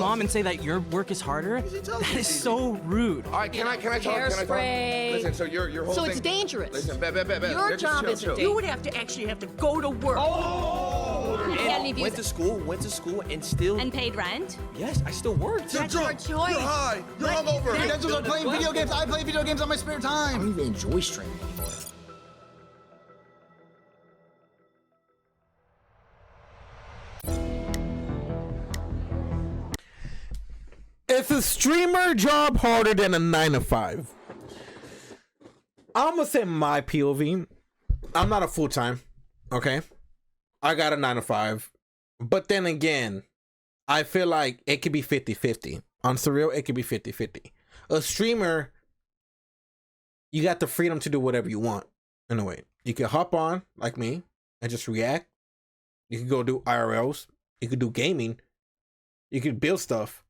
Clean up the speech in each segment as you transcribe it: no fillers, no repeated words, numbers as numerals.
mom and say that your work is harder? That is so rude. All right, can I talk? Hairspray. Listen, so your whole So thing... it's dangerous. Listen, bet. Your job is dangerous. You would have to actually go to work. Went to school, and still... And paid rent? Yes, I still worked. That's your choice. You're high. You're hungover. You guys are playing video games. I play video games on my spare time. I don't even enjoy streaming anymore. Is a streamer job harder than a 9 to 5? I'm gonna say my POV. I'm not a full-time, okay? I got a 9 to 5. But then again, I feel like it could be 50-50. On surreal, it could be 50-50. A streamer, you got the freedom to do whatever you want, in a way. You can hop on, like me, and just react. You can go do IRLs. You could do gaming. You could build stuff.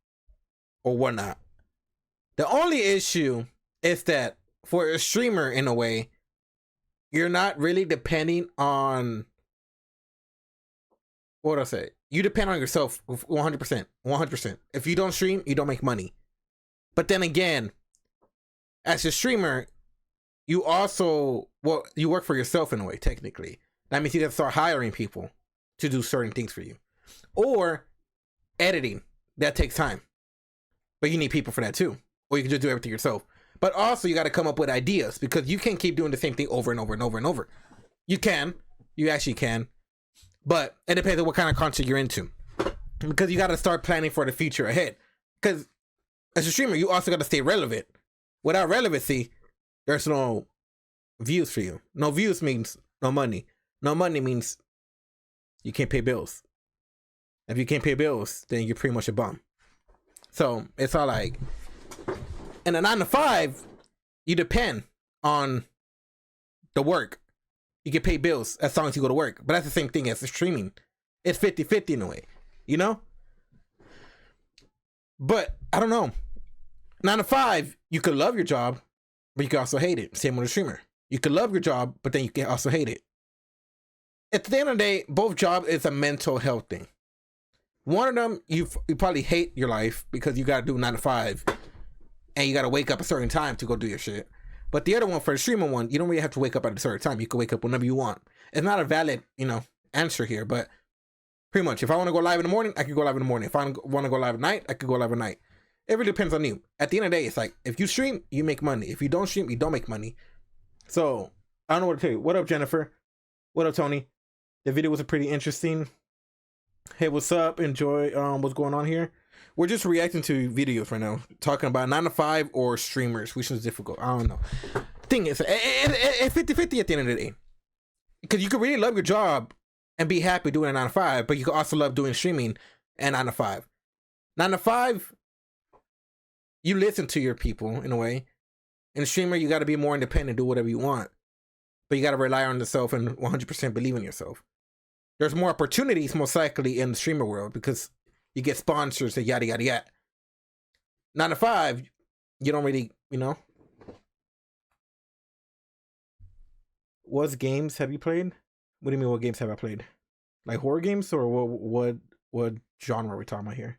Or whatnot. The only issue is that for a streamer, in a way, you're not really depending on, what do I say? You depend on yourself 100%. 100%. If you don't stream, you don't make money. But then again, as a streamer, you also, well, you work for yourself in a way, technically. That means you can start hiring people to do certain things for you. Or editing. That takes time. But you need people for that too. Or you can just do everything yourself. But also you got to come up with ideas, because you can't keep doing the same thing over and over and over and over. You can. You actually can. But it depends on what kind of content you're into. Because you got to start planning for the future ahead. Because as a streamer, you also got to stay relevant. Without relevancy, there's no views for you. No views means no money. No money means you can't pay bills. If you can't pay bills, then you're pretty much a bum. So it's all like, in a 9 to 5, you depend on the work. You can pay bills as long as you go to work. But that's the same thing as the streaming. It's 50-50 in a way, you know? But I don't know. 9 to 5, you could love your job, but you can also hate it. Same with a streamer. You could love your job, but then you can also hate it. At the end of the day, both jobs is a mental health thing. One of them, you probably hate your life because you got to do 9 to 5 and you got to wake up a certain time to go do your shit. But the other one, for the streamer one, you don't really have to wake up at a certain time. You can wake up whenever you want. It's not a valid, answer here, but pretty much, if I want to go live in the morning, I can go live in the morning. If I want to go live at night, I can go live at night. It really depends on you. At the end of the day, it's like, if you stream, you make money. If you don't stream, you don't make money. So, I don't know what to tell you. What up, Jennifer? What up, Tony? The video was pretty interesting. Hey, what's up? Enjoy what's going on here. We're just reacting to videos right now, talking about 9 to 5 or streamers, which is difficult. I don't know. Thing is, it's 50-50 at the end of the day, because you could really love your job and be happy doing a 9 to 5, but you could also love doing streaming and 9 to 5. 9 to 5, you listen to your people in a way. In a streamer, you got to be more independent, do whatever you want, but you got to rely on yourself and 100% believe in yourself. There's more opportunities, most likely, in the streamer world because you get sponsors and yada, yada, yada. 9 to 5, you don't really, What games have you played? What do you mean, what games have I played? Like horror games, or what genre are we talking about here?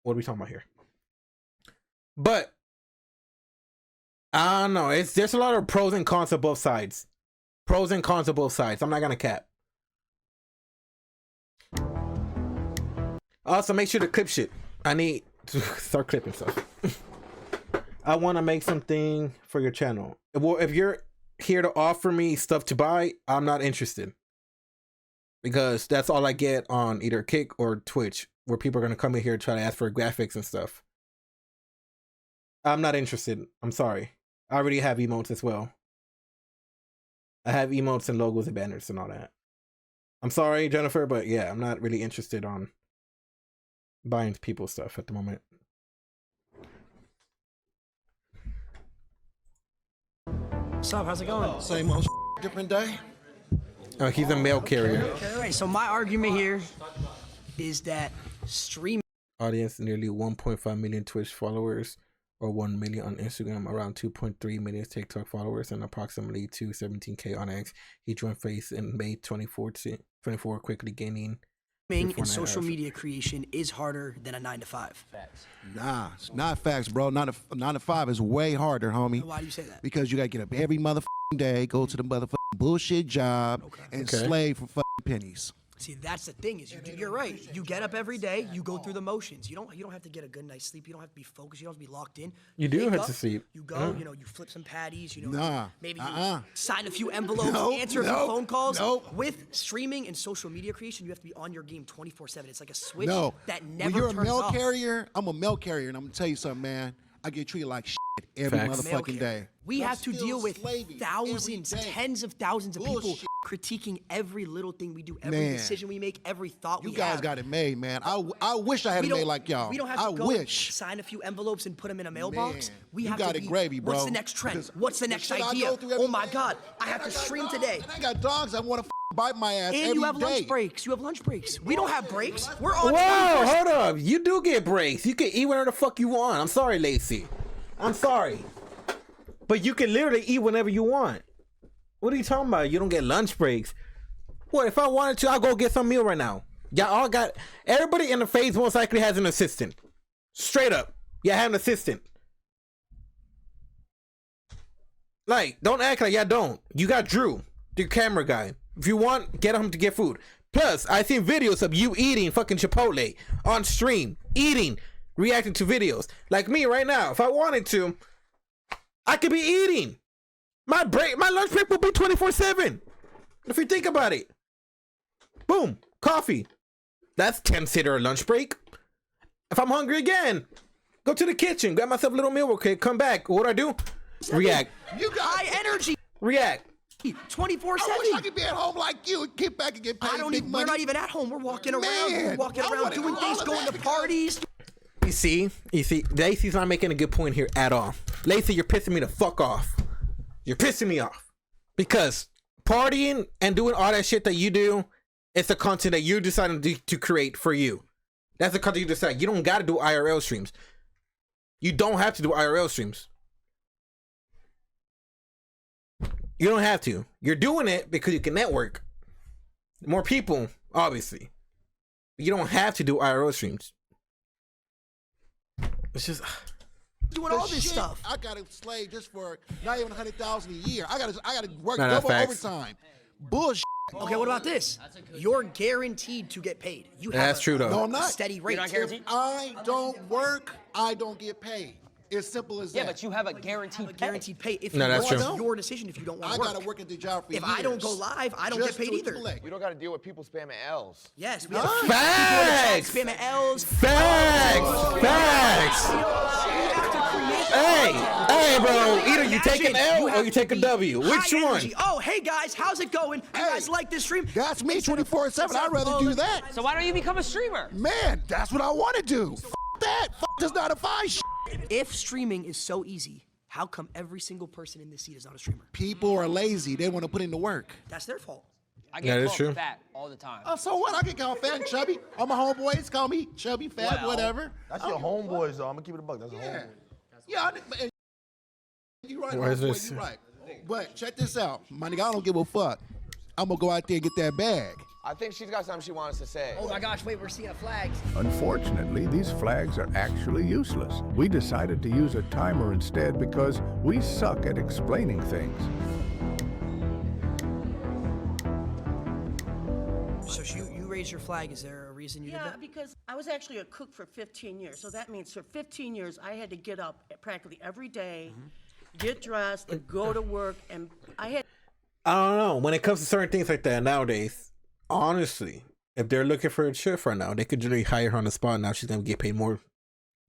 What are we talking about here? But, I don't know. There's a lot of pros and cons of both sides. Pros and cons of both sides. I'm not gonna cap. Also, make sure to clip shit. I need to start clipping stuff. I want to make something for your channel. Well, if you're here to offer me stuff to buy, I'm not interested. Because that's all I get on either Kick or Twitch, where people are going to come in here and try to ask for graphics and stuff. I'm not interested. I'm sorry. I already have emotes as well. I have emotes and logos and banners and all that. I'm sorry, Jennifer, but yeah, I'm not really interested on buying people's stuff at the moment. What's up? How's it going? Same old different day. Oh, he's a mail carrier. Okay, all right. So my argument here is that streaming Audience nearly 1.5 million Twitch followers, or 1 million on Instagram, around 2.3 million TikTok followers, and approximately 217K on X. He joined FaZe in May 2024, quickly gaining and social media creation is harder than a 9 to 5. Nah, it's not facts, bro. 9 to 5 is way harder, homie. Why do you say that? Because you gotta get up every motherfucking day, go to the motherfucking bullshit job, and slave for fucking pennies. See, that's the thing is you're right. You get up every day, you go through the motions. You don't have to get a good night's sleep. You don't have to be focused. You don't have to be locked in. You do wake have up, to sleep. You go, you know, you flip some patties, you know, Nah. maybe you sign a few envelopes, answer a few phone calls. With streaming and social media creation, you have to be on your game 24/7. It's like a switch that never when you're a turns mail off. carrier, I'm a mail carrier, and I'm gonna tell you something, man. I get treated like shit every Facts. motherfucking day. We I'm have to still deal with slaving thousands, every day. tens of thousands of people Bullshit. critiquing every little thing we do, every Man. decision we make, every thought we You have. guys got it made, man. I wish I had We it made don't- like y'all. We don't have I to go wish. sign a few envelopes and put them in a mailbox. Man, We you have got to it be, gravy, bro. what's the next trend? Because What's the the next shit I idea? go through every Oh my day, God, I and have to got stream dogs, today. And I got dogs that want to bite my ass And every you have day. lunch breaks. You have lunch breaks. We don't have breaks. We're on. Whoa, hold up. You do get breaks. You can eat whatever the fuck you want. I'm sorry, Lacey. I'm sorry. But you can literally eat whenever you want. What are you talking about? You don't get lunch breaks. What, if I wanted to, I'll go get some meal right now. Y'all all got, everybody in the FaZe most likely has an assistant. Straight up. You have an assistant. Like, don't act like y'all don't. You got Drew, the camera guy. If you want, get him to get food. Plus, I seen videos of you eating fucking Chipotle on stream. Eating. Reacting to videos. Like me right now. If I wanted to, I could be eating. My lunch break will be 24/7. If you think about it. Boom. Coffee. That's considered a lunch break. If I'm hungry again, go to the kitchen, grab myself a little meal real quick, come back. What do I do? React. You got High energy. React. 24/7. I wish I could be at home like you and get back and get paid I don't big even, money. we're not even at home. We're walking around. Man, We're walking I around wanna doing do things, all of going that to because- parties. You see, Lacey's not making a good point here at all. Lacey, you're pissing me the fuck off. You're pissing me off. Because partying and doing all that shit that you do, it's the content that you decided to create for you. That's the content you decide. You don't got to do IRL streams. You don't have to do IRL streams. You don't have to. You're doing it because you can network. More people, obviously. You don't have to do IRL streams. It's just... Doing The all this shit, stuff. I gotta slave just for not even 100,000 a year. I gotta work No, that's double facts. overtime. Bullshit. Okay, what about this? You're guaranteed to get paid. You have That's a, true, though. No, I'm not. steady rate. If I don't work, I don't get paid. It's simple as that. Yeah, but you have a guaranteed pay. Guaranteed pay. If No, you that's want, true. it's your decision if you don't want I to work. gotta work at the job for If years. I don't go live, I don't just get paid to either. collect. We don't got to deal with people spamming L's. Yes, we have Facts! people in the chat, spamming L's. Facts! Facts! You have to create Hey, bro, either you take an L or have you to take a be W. Which high one? energy. Oh, hey guys, how's it going? You Hey, guys like this stream? That's me 24/7. I'd rather do that. So why don't you become a streamer? Man, that's what I want to do. F that. F this 9 to 5 shit. If streaming is so easy, how come every single person in this seat is not a streamer? People are lazy. They want to put in the work. That's their fault. I That get is called true. fat all the time. Oh, so what? I can call fat and chubby. All my homeboys call me chubby, fat, Well, whatever. That's your homeboys, though. I'm gonna keep it a buck. That's a Yeah. homeboy. Yeah, you're right, Why is homeboy, this- you're right. But check this out. My nigga, I don't give a fuck. I'm gonna go out there and get that bag. I think she's got something she wants to say. Oh my gosh, wait, we're seeing a flag. Unfortunately, these flags are actually useless. We decided to use a timer instead because we suck at explaining things. So you raised your flag. Is there a reason you did Yeah, that? because I was actually a cook for 15 years. So that means for 15 years, I had to get up practically every day, get dressed, and go to work. And I had I don't know. When it comes to certain things like that nowadays, honestly, if they're looking for a shift right now, they could really hire her on the spot. Now she's gonna get paid more.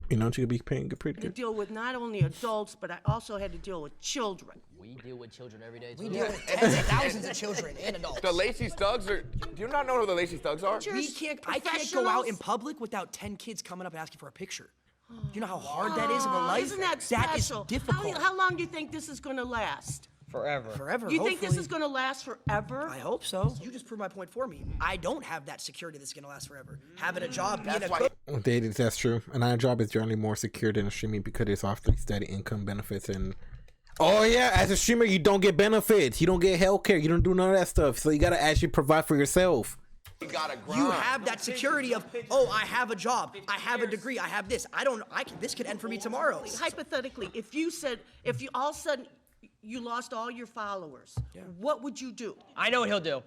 You know, she could be paying pretty to good. deal with not only adults, but I also had to deal with children. We deal with children every day, too. We deal with tens of thousands of children and adults. The Lacey Thugs are. Do you not know who the Lacey Thugs are? I can't go out in public without 10 kids coming up asking for a picture. Do you know how hard that is of a life? Isn't that That is special? difficult. How long do you think this is going to last? Forever. Forever. You think this hopefully. is going to last forever? I hope so. You just proved my point for me. I don't have that security that's going to last forever. Having a job, being a cook. That's true. And our job is generally more secure than a streaming because it's often steady income benefits and. Oh yeah, as a streamer, you don't get benefits. You don't get healthcare. You don't do none of that stuff. So you gotta actually provide for yourself. You gotta grind. You have that security of, oh, I have a job, I have a degree, I have this. This could end for me tomorrow. Hypothetically, if you all of a sudden you lost all your followers, what would you do? I know what he'll do.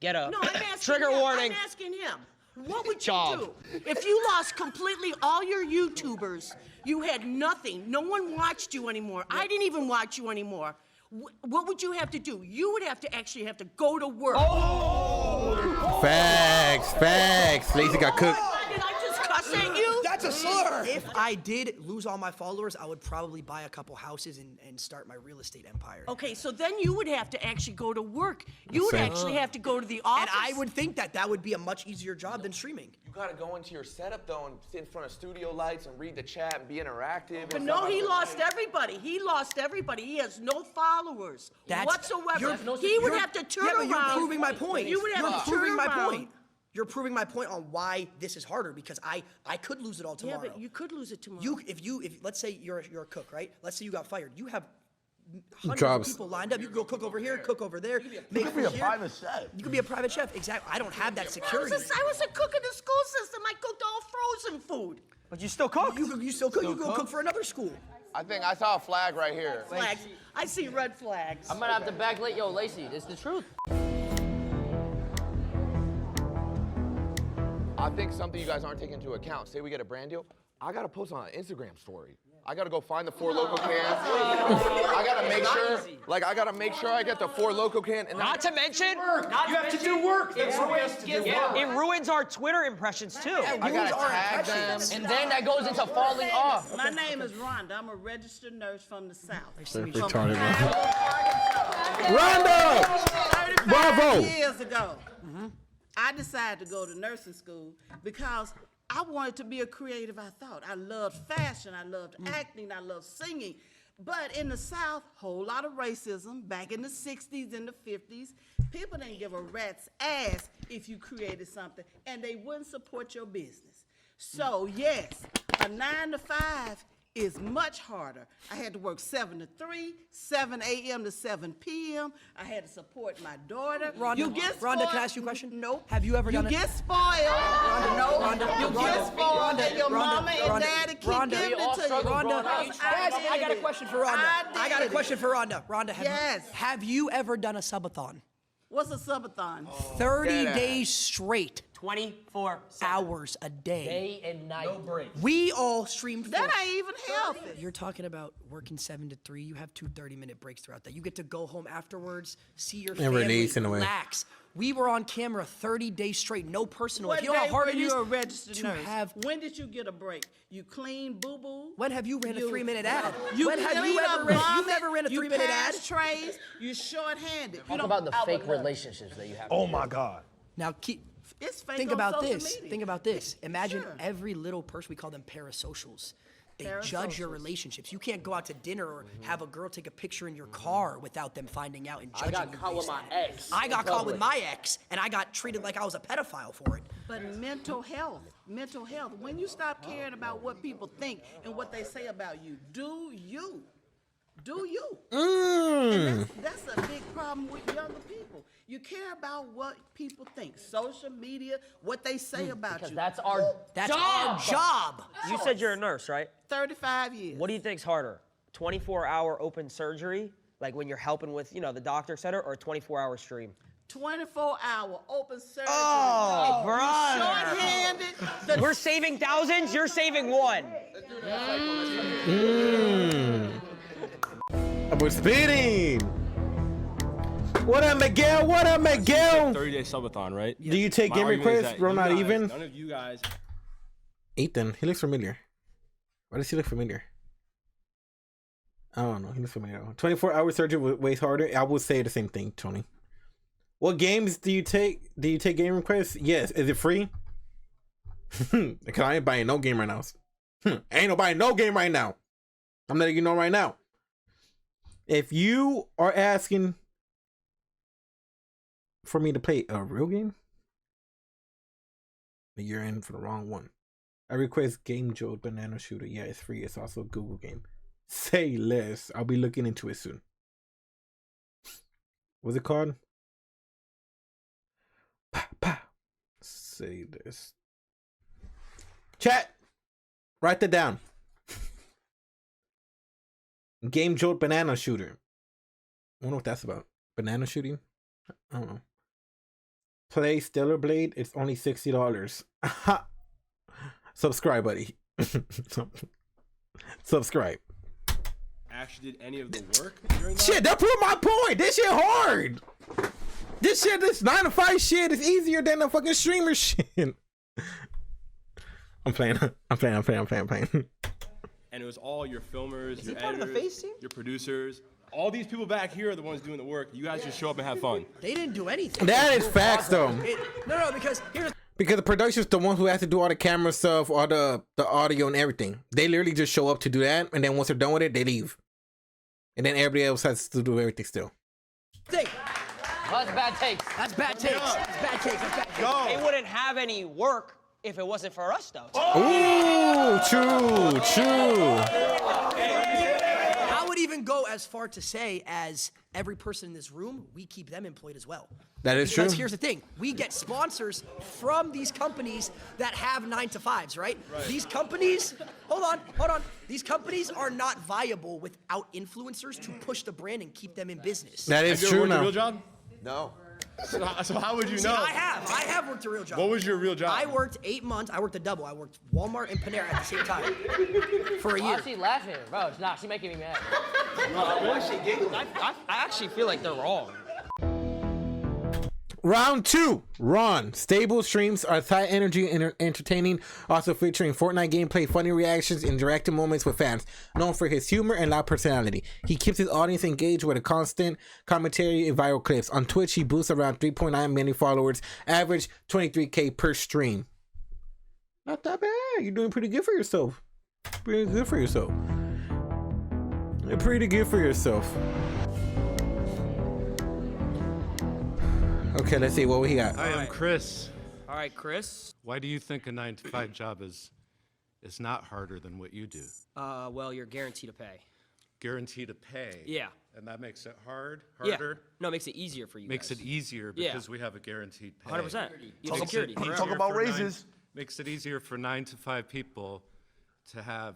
Get up. No, I'm asking Trigger him. warning. I'm asking him. What would you Job. do? If you lost completely all your YouTubers, you had nothing, no one watched you anymore, I didn't even watch you anymore, what would you have to do? You would have to go to work. Facts. Lacey got cooked. Did I just cuss at you? That's a slur. If I did lose all my followers, I would probably buy a couple houses and start my real estate empire. Okay, so then you would have to actually go to work. You would actually have to go to the office. And I would think that would be a much easier job than streaming. You gotta go into your setup though and sit in front of studio lights and read the chat and be interactive. But no, he lost everybody. He lost everybody. He has no followers whatsoever. He would have to turn around. You're proving my point. You would have to turn around. You're proving my point on why this is harder, because I could lose it all tomorrow. Yeah, but you could lose it tomorrow. If let's say you're a cook, right? Let's say you got fired. You have hundreds Jobs. of people lined up. You can go cook over here, cook over there. You could be a private chef. You could be a private chef. Exactly. I don't have that security. I was a cook in the school system. I cooked all frozen food. But you still cook. You still cook. You go cook for another school. I think I saw a flag right here. Flags. I see red flags. I'm gonna have to backlight. Yo, Lacey, it's the truth. I think something you guys aren't taking into account. Say we get a brand deal, I gotta post on an Instagram story. I gotta go find the 4 local cans. I gotta make sure, I get the 4 local can. And Not to mention, You have to do work. it ruins our Twitter impressions too. I gotta tag them. And then that goes into falling off. My name is Rhonda. I'm a registered nurse from the South. Retarded, Rhonda! 35 Bravo! years ago, I decided to go to nursing school because I wanted to be a creative, I thought. I loved fashion, I loved acting, I loved singing. But in the South, whole lot of racism. Back in the 60s and the 50s, people didn't give a rat's ass if you created something, and they wouldn't support your business. So yes, a 9 to 5 is much harder. I had to work 7 to 3, 7 a.m. to 7 p.m. I had to support my daughter. Rhonda, You get spoiled. Rhonda, can I ask you a question? Nope. Have you ever done You it? get spoiled. No. You get spoiled, and your mama and daddy keep giving it to you. Rhonda, Because I got a did question it. for Rhonda. I got a did question it. for Rhonda. Rhonda, Yes. have you ever done a subathon? What's a subathon? 30 days straight, 24 hours a day. day and night. No break. We all streamed. That ain't even healthy. You're talking about working 7 to 3. You have 2 30-minute breaks throughout that. You get to go home afterwards, see your family, release in a way. relax. We were on camera 30 days straight, no personal. What If you know how day hard were it is you a registered to nurse? have. When did you get a break? You clean boo-boo? When have you ran a 3-minute ad? You When have you clean ever up ran? You vomit, never ran a 3-minute ad? You pass trays, you short-handed. You Talk don't about the fake outlook. relationships that you have. Oh my God. Now keep. It's fake Think on about social this. media. Think about this. Imagine Sure. every little person. We call them parasocials. They judge your Parasocials. relationships. You can't go out to dinner or have a girl take a picture in your car without them finding out and I judging got you. caught with based my on it. ex. I in got caught with public. my ex, and I got treated like I was a pedophile for it. But mental health, when you stop caring about what people think and what they say about you, do you. And that's a big problem with younger people. You care about what people think, social media, what they say about Because you. that's our That's job. our job. You said you're a nurse, right? 35 years. What do you think's harder? 24-hour open surgery, like when you're helping with, the doctor, et cetera, or a 24-hour stream? 24-hour open surgery. Oh, You're brother. short-handed. We're saving thousands, you're saving one. We're speeding. What up, Miguel? What up, Miguel? 30-day subathon, right? Do you take My game argument is requests, that bro? you Not guys- even. None of you guys. Ethan, he looks familiar. Why does he look familiar? I don't know. He looks familiar. 24-hour surgery weighs harder. I would say the same thing, Tony. What games do you take? Do you take game requests? Yes. Is it free? Because I ain't buying no game right now. Ain't no buying no game right now. I'm letting you know right now. If you are asking for me to play a real game, then you're in for the wrong one. I request Game Joe Banana Shooter. Yeah, it's free. It's also a Google game. Say less. I'll be looking into it soon. What's it called? say this. Chat, write that down. Game Jolt banana shooter. I wonder what that's about. Banana shooting? I don't know. Play Stellar Blade. It's only $60. Subscribe, buddy. Subscribe. Actually did any of the work during that? Shit, that proved my point. This shit hard. This 9 to 5 shit is easier than the fucking streamer shit. I'm playing. And it was all your filmers, your part of the editors, FaZe team? your producers. All these people back here are the ones doing the work. You guys just show up and have fun. They didn't do anything. That is facts, though. No, because here's Because the production's the one who has to do all the camera stuff, all the audio and everything. They literally just show up to do that, and then once they're done with it, they leave. And then everybody else has to do everything still. thing. Well, that's bad takes. That's bad takes. That's bad takes. That's bad takes. Go. They wouldn't have any work if it wasn't for us, though. Ooh, true. I would even go as far to say as every person in this room, we keep them employed as well. That is Because true. here's the thing. We get sponsors from these companies that have 9-to-5s, right? These companies, hold on. These companies are not viable without influencers to push the brand and keep them in business. That is Have you true ever worked a now. real job? No. So how would you See, know? I have worked a real job. What was your real job? I worked 8 months. I worked a double. I worked Walmart and Panera at the same time for a year. Why is she laughing? Bro, she's making me mad. I actually feel like they're wrong. Round 2. Ron. Stable streams are high energy and entertaining, also featuring Fortnite gameplay, funny reactions, and interactive moments with fans. Known for his humor and loud personality, he keeps his audience engaged with a constant commentary and viral clips. On Twitch, he boosts around 3.9 million followers, average 23K per stream. Not that bad. You're doing pretty good for yourself. Pretty good for yourself. Okay, let's see what we got. Hi, I'm Chris. All right, Chris. Why do you think a 9-to-5 job is not harder than what you do? Well, you're guaranteed to pay. Guaranteed to pay. Yeah. And that makes it harder? Yeah. No, it makes it easier for you Makes guys. it easier Yeah. because we have a guaranteed pay. 100%. You have Makes security. it easier Talk about for raises. Makes it easier for 9-to-5 people to have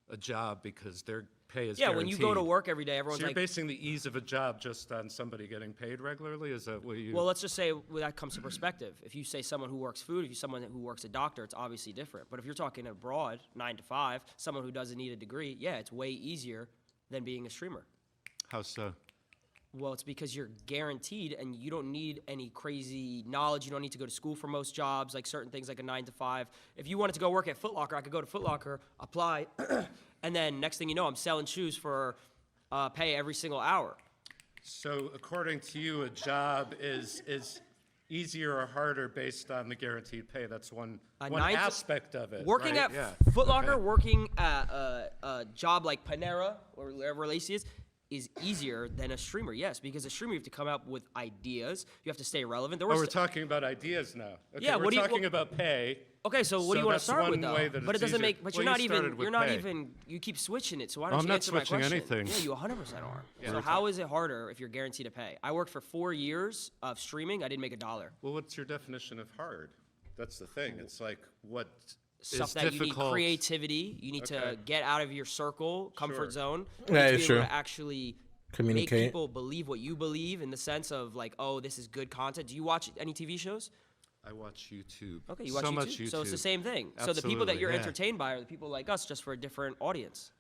a job because their pay is Yeah, when you go to guaranteed. work every day, So everyone's you're like, basing the ease of a job just on somebody getting paid regularly? Is that what you... well, let's just say that comes to perspective. If you say someone who works food, if you someone who works a doctor, it's obviously different. But if you're talking abroad, 9-to-5, someone who doesn't need a degree, yeah, it's way easier than being a streamer. How so? Well, it's because you're guaranteed and you don't need any crazy knowledge. You don't need to go to school for most jobs, like certain things like a 9-to-5. If you wanted to go work at Foot Locker, I could go to Foot Locker, apply, and then next thing you know, I'm selling shoes for pay every single hour. So according to you, a job is easier or harder based on the guaranteed pay? That's one aspect of it. Working right? at Foot Locker, working at a job like Panera or wherever Lacey is easier than a streamer, yes, because a streamer you have to come up with ideas. You have to stay relevant. There was we're talking about ideas now. Okay, yeah, we're talking about pay. Okay, so what do you want to that's start with one though? way that But it it's doesn't easier. make. But Well, you're not even. You keep switching it. So why don't I'm you not answer my switching question? anything. Yeah, you 100% are. So how is it harder if you're guaranteed to pay? I worked for 4 years of streaming. I didn't make $1. Well, what's your definition of hard? That's the thing. It's like what Stuff is that difficult. you need creativity. You need to get out of your circle, comfort zone. You That need to is be true. able to actually Communicate. make people believe what you believe in the sense of like, oh, this is good content. Do you watch any TV shows? I watch YouTube. Okay, you watch so YouTube? Much YouTube. So it's the same thing. So the people that Absolutely, you're yeah. entertained by are the people like us, just for a different audience.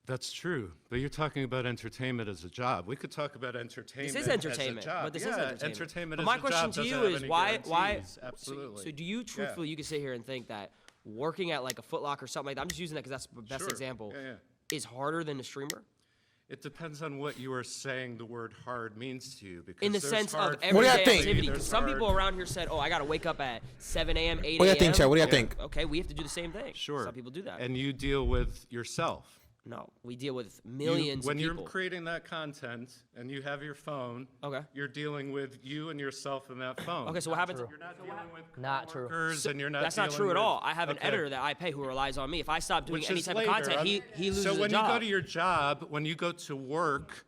That's true, but you're talking about entertainment as a job. We could talk about entertainment. This is entertainment, as a job. but this yeah, is entertainment. Entertainment But as my a question job to you doesn't have is any why? guarantees. Absolutely. So do you truthfully, you can sit here and think that working at like a Foot Locker or something like that, I'm just using that because that's the best Sure. example, Yeah, is harder than a streamer? It depends on what you are saying the word hard means to you. Because In the there's sense of hard everyday What do you think? activity. There's Some hard- people around here said, oh, I got to wake up at 7 a.m., 8 a.m. What do you think, Chad? What do you think? Okay, we have to do the same thing. Sure. Some people do that. And you deal with yourself. No, we deal with millions When of people. you're creating that content and you have your phone, Okay. you're dealing with you and yourself in that phone. Okay, so what happens? You're not dealing with Not true. coworkers and you're not That's not dealing true at with- all. I have an Okay. editor that I pay who relies on me. If I stop doing Which any is type later. of content, he loses So when a job. you go to your job, when you go to work,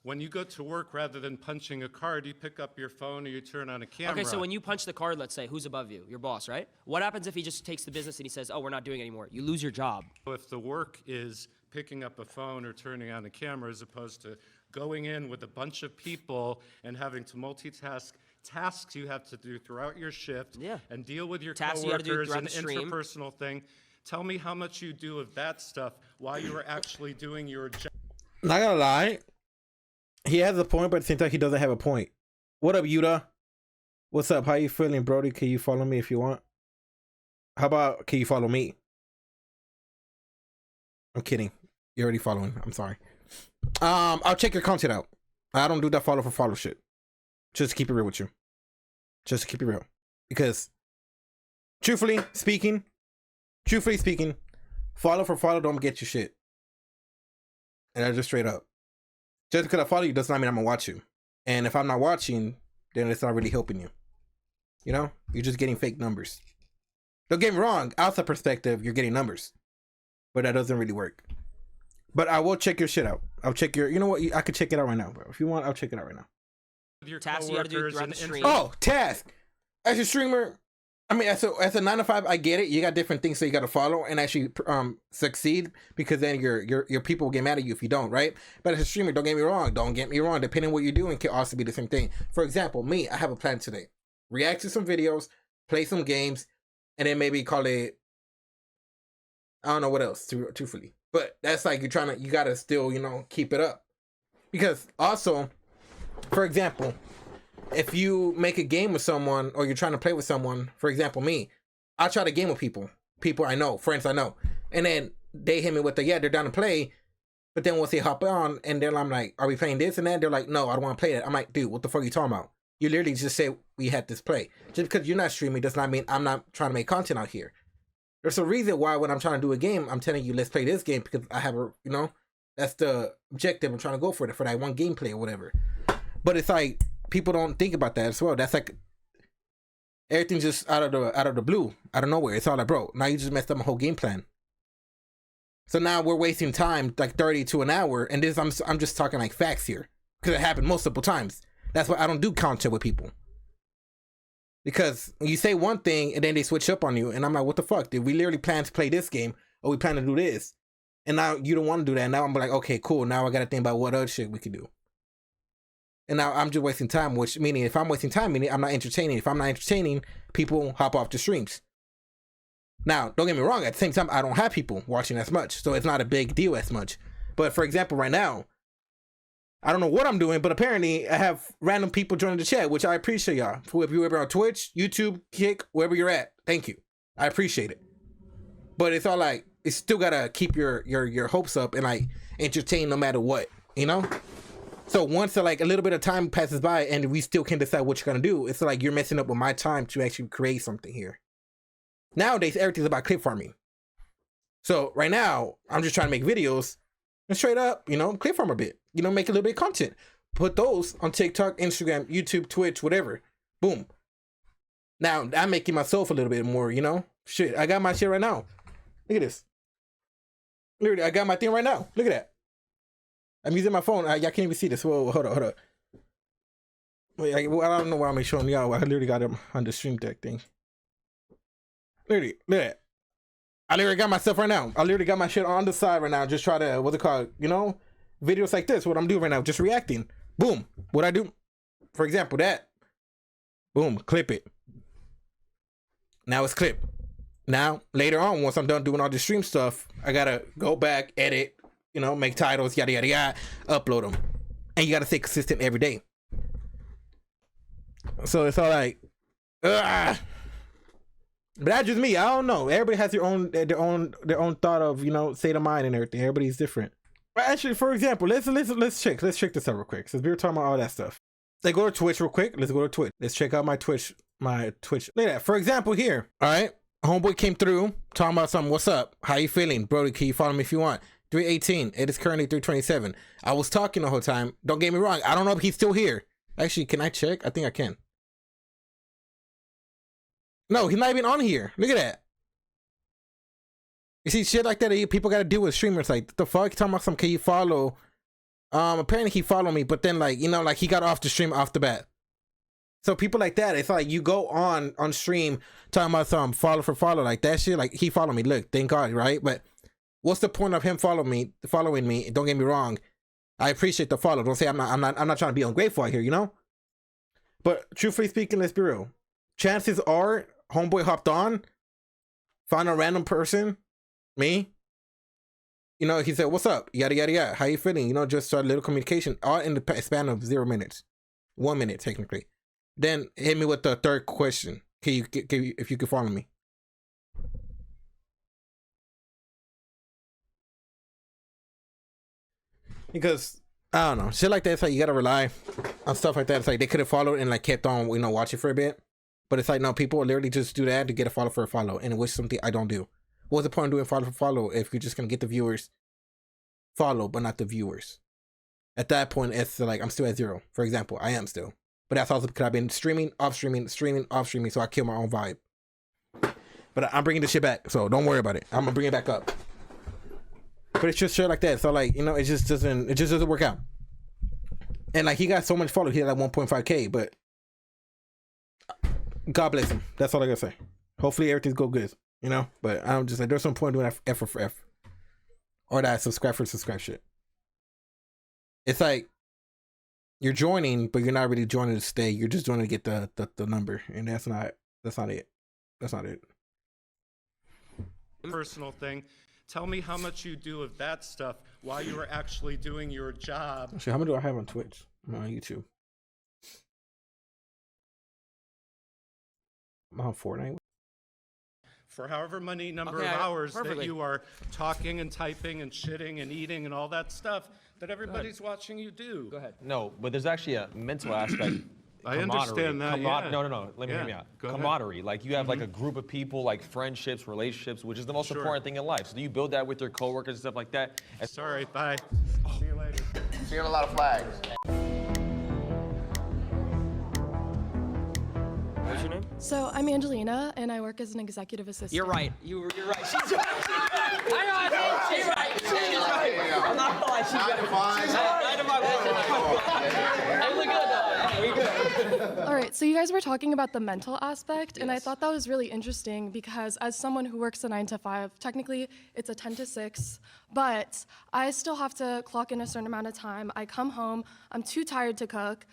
When you go to work, rather than punching a card, you pick up your phone or you turn on a camera. Okay, so when you punch the card, let's say, who's above you? Your boss, right? What happens if he just takes the business and he says, oh, we're not doing it anymore? You lose your job. If the work is picking up a phone or turning on a camera as opposed to going in with a bunch of people and having to multitask tasks you have to do throughout your shift and deal with your Tasks you gotta do coworkers throughout and the stream. interpersonal thing. Tell me how much you do of that stuff while you are actually doing your job. Not gonna lie, he has a point, but at the same time, he doesn't have a point. What up, Yuta? What's up? How you feeling, Brody? Can you follow me if you want? How about, can you follow me? I'm kidding. You're already following. I'm sorry. I'll check your content out. I don't do that follow for follow shit. Just to keep it real with you. Just to keep it real. Because, truthfully speaking, follow for follow don't get you shit. And that's just straight up. Just because I follow you does not mean I'm gonna watch you. And if I'm not watching, then it's not really helping you. You know? You're just getting fake numbers. Don't get me wrong, outside perspective, you're getting numbers. But that doesn't really work. But I will check your shit out. I'll check your, you know what? I could check it out right now, bro. If you want, I'll check it out right now. Your tasks you gotta do throughout the stream. Oh, task. As a streamer, I mean, as a 9 to 5, I get it. You got different things that you got to follow and actually succeed, because then your people will get mad at you if you don't, right? But as a streamer, don't get me wrong. Depending on what you're doing, can also be the same thing. For example, me, I have a plan today. React to some videos, play some games, and then maybe call it, I don't know what else, truthfully. But that's like you got to still, you know, keep it up. Because also, for example, if you make a game with someone or you're trying to play with someone, for example, me, I try to game with people I know, friends I know. And then they hit me with they're down to play. But then once they hop on and then I'm like, are we playing this and that? They're like, no, I don't want to play that. I'm like, dude, what the fuck are you talking about? You literally just say we had this play. Just because you're not streaming does not mean I'm not trying to make content out here. There's a reason why when I'm trying to do a game, I'm telling you, let's play this game, because I have a, you know, that's the objective I'm trying to go for that one gameplay or whatever. But it's like, people don't think about that as well. That's like, everything's just out of the blue, out of nowhere. It's all like, bro, now you just messed up my whole game plan. So now we're wasting time, like 30 to an hour, and this I'm just talking like facts here, because it happened multiple times. That's why I don't do content with people. Because you say one thing and then they switch up on you, and I'm like, what the fuck? Did we literally plan to play this game, or we plan to do this? And now you don't want to do that. And now I'm like, okay, cool. Now I got to think about what other shit we could do. And now I'm just wasting time, which meaning if I'm wasting time, meaning I'm not entertaining. If I'm not entertaining, people hop off the streams. Now, don't get me wrong. At the same time, I don't have people watching as much, so it's not a big deal as much. But for example, right now, I don't know what I'm doing, but apparently I have random people joining the chat, which I appreciate y'all. If you're ever on Twitch, YouTube, Kick, wherever you're at, thank you. I appreciate it. But it's all like, it's still gotta keep your hopes up and like entertain no matter what, you know? So once like a little bit of time passes by and we still can decide what you're gonna do, it's like you're messing up with my time to actually create something here. Nowadays, everything's about clip farming. So right now, I'm just trying to make videos and straight up, you know, clip farm a bit. You know, make a little bit of content. Put those on TikTok, Instagram, YouTube, Twitch, whatever. Boom. Now, I'm making myself a little bit more, you know? Shit, I got my shit right now. Look at this. Literally, I got my thing right now. Look at that. I'm using my phone. Y'all can't even see this. Whoa, hold up. Wait, I don't know why I'm showing y'all. I literally got it on the stream deck thing. Literally, look at that. I literally got myself right now. I literally got my shit on the side right now. Just try to, what's it called? You know? Videos like this, what I'm doing right now, just reacting. Boom. What I do? For example, that. Boom. Clip it. Now it's clipped. Now, later on, once I'm done doing all the stream stuff, I gotta go back, edit, you know, make titles, yada, yada, yada, upload them. And you gotta stay consistent every day. So it's all like, ugh. But that's just me. I don't know. Everybody has their own thought of, you know, state of mind and everything. Everybody's different. But actually, for example, let's check this out real quick. Since we were talking about all that stuff. Let's go to Twitch real quick. Let's go to Twitch. Let's check out my Twitch. Look at that. For example, here. All right. Homeboy came through talking about something. What's up? How you feeling? Brody, can you follow me if you want? 318. It is currently 327. I was talking the whole time. Don't get me wrong. I don't know if he's still here. Actually, can I check? I think I can. No, he's not even on here. Look at that. You see shit like that people gotta do with streamers. Like, the fuck? Talking about some, can you follow? Apparently he followed me, but then like, you know, like he got off the stream off the bat. So people like that, it's like you go on stream talking about some follow for follow, like that shit. Like he followed me. Look, thank God, right? But what's the point of him following me? Don't get me wrong. I appreciate the follow. Don't say I'm not trying to be ungrateful out here, you know? But truthfully speaking, let's be real. Chances are, homeboy hopped on, found a random person, me. You know, he said, "What's up? Yada yada yada. How you feeling?" You know, just start a little communication, all in the span of 0 minutes, 1 minute technically. Then hit me with the third question. If you could follow me? Because I don't know, shit like that. It's like you gotta rely on stuff like that. It's like they could have followed and like kept on, you know, watching for a bit. But it's like no, people literally just do that to get a follow for a follow, and which is something I don't do. What's the point of doing follow for follow if you're just gonna get the viewers follow, but not the viewers? At that point, it's like I'm still at 0. For example, I am still, but that's also because I've been streaming, off streaming, off streaming, so I kill my own vibe. But I'm bringing this shit back, so don't worry about it. I'm gonna bring it back up. But it's just shit like that. So like, you know, it just doesn't work out. And like he got so much followers, he had like 1.5K, but God bless him. That's all I gotta say. Hopefully everything's go good, you know? But I'm just like, there's some point doing F for F. Or that subscribe shit. It's like you're joining, but you're not really joining to stay. You're just joining to get the number. And that's not it. That's not it. Personal thing. Tell me how much you do of that stuff while you are actually doing your job. Actually, how many do I have on Twitch? I'm on YouTube. I'm on Fortnite. For however many number of hours that you are talking and typing and shitting and eating and all that stuff that everybody's watching you do. Go ahead. No, but there's actually a mental aspect. I understand that, yeah. No. Let me hear me out. Camaraderie. Like you have like a group of people, like friendships, relationships, which is the most important thing in life. So do you build that with your coworkers and stuff like that? Sorry, bye. See you later. Seeing a lot of flags. What's your name? So I'm Angelina, and I work as an executive assistant. You're right. You're right. She's right. I know. She's right. She's right. I'm not gonna lie. She's right. All right, so you guys were talking about the mental aspect, and I thought that was really interesting because as someone who works a 9 to 5, technically it's a 10 to 6, but I still have to clock in a certain amount of time. I come home, I'm too tired to cook.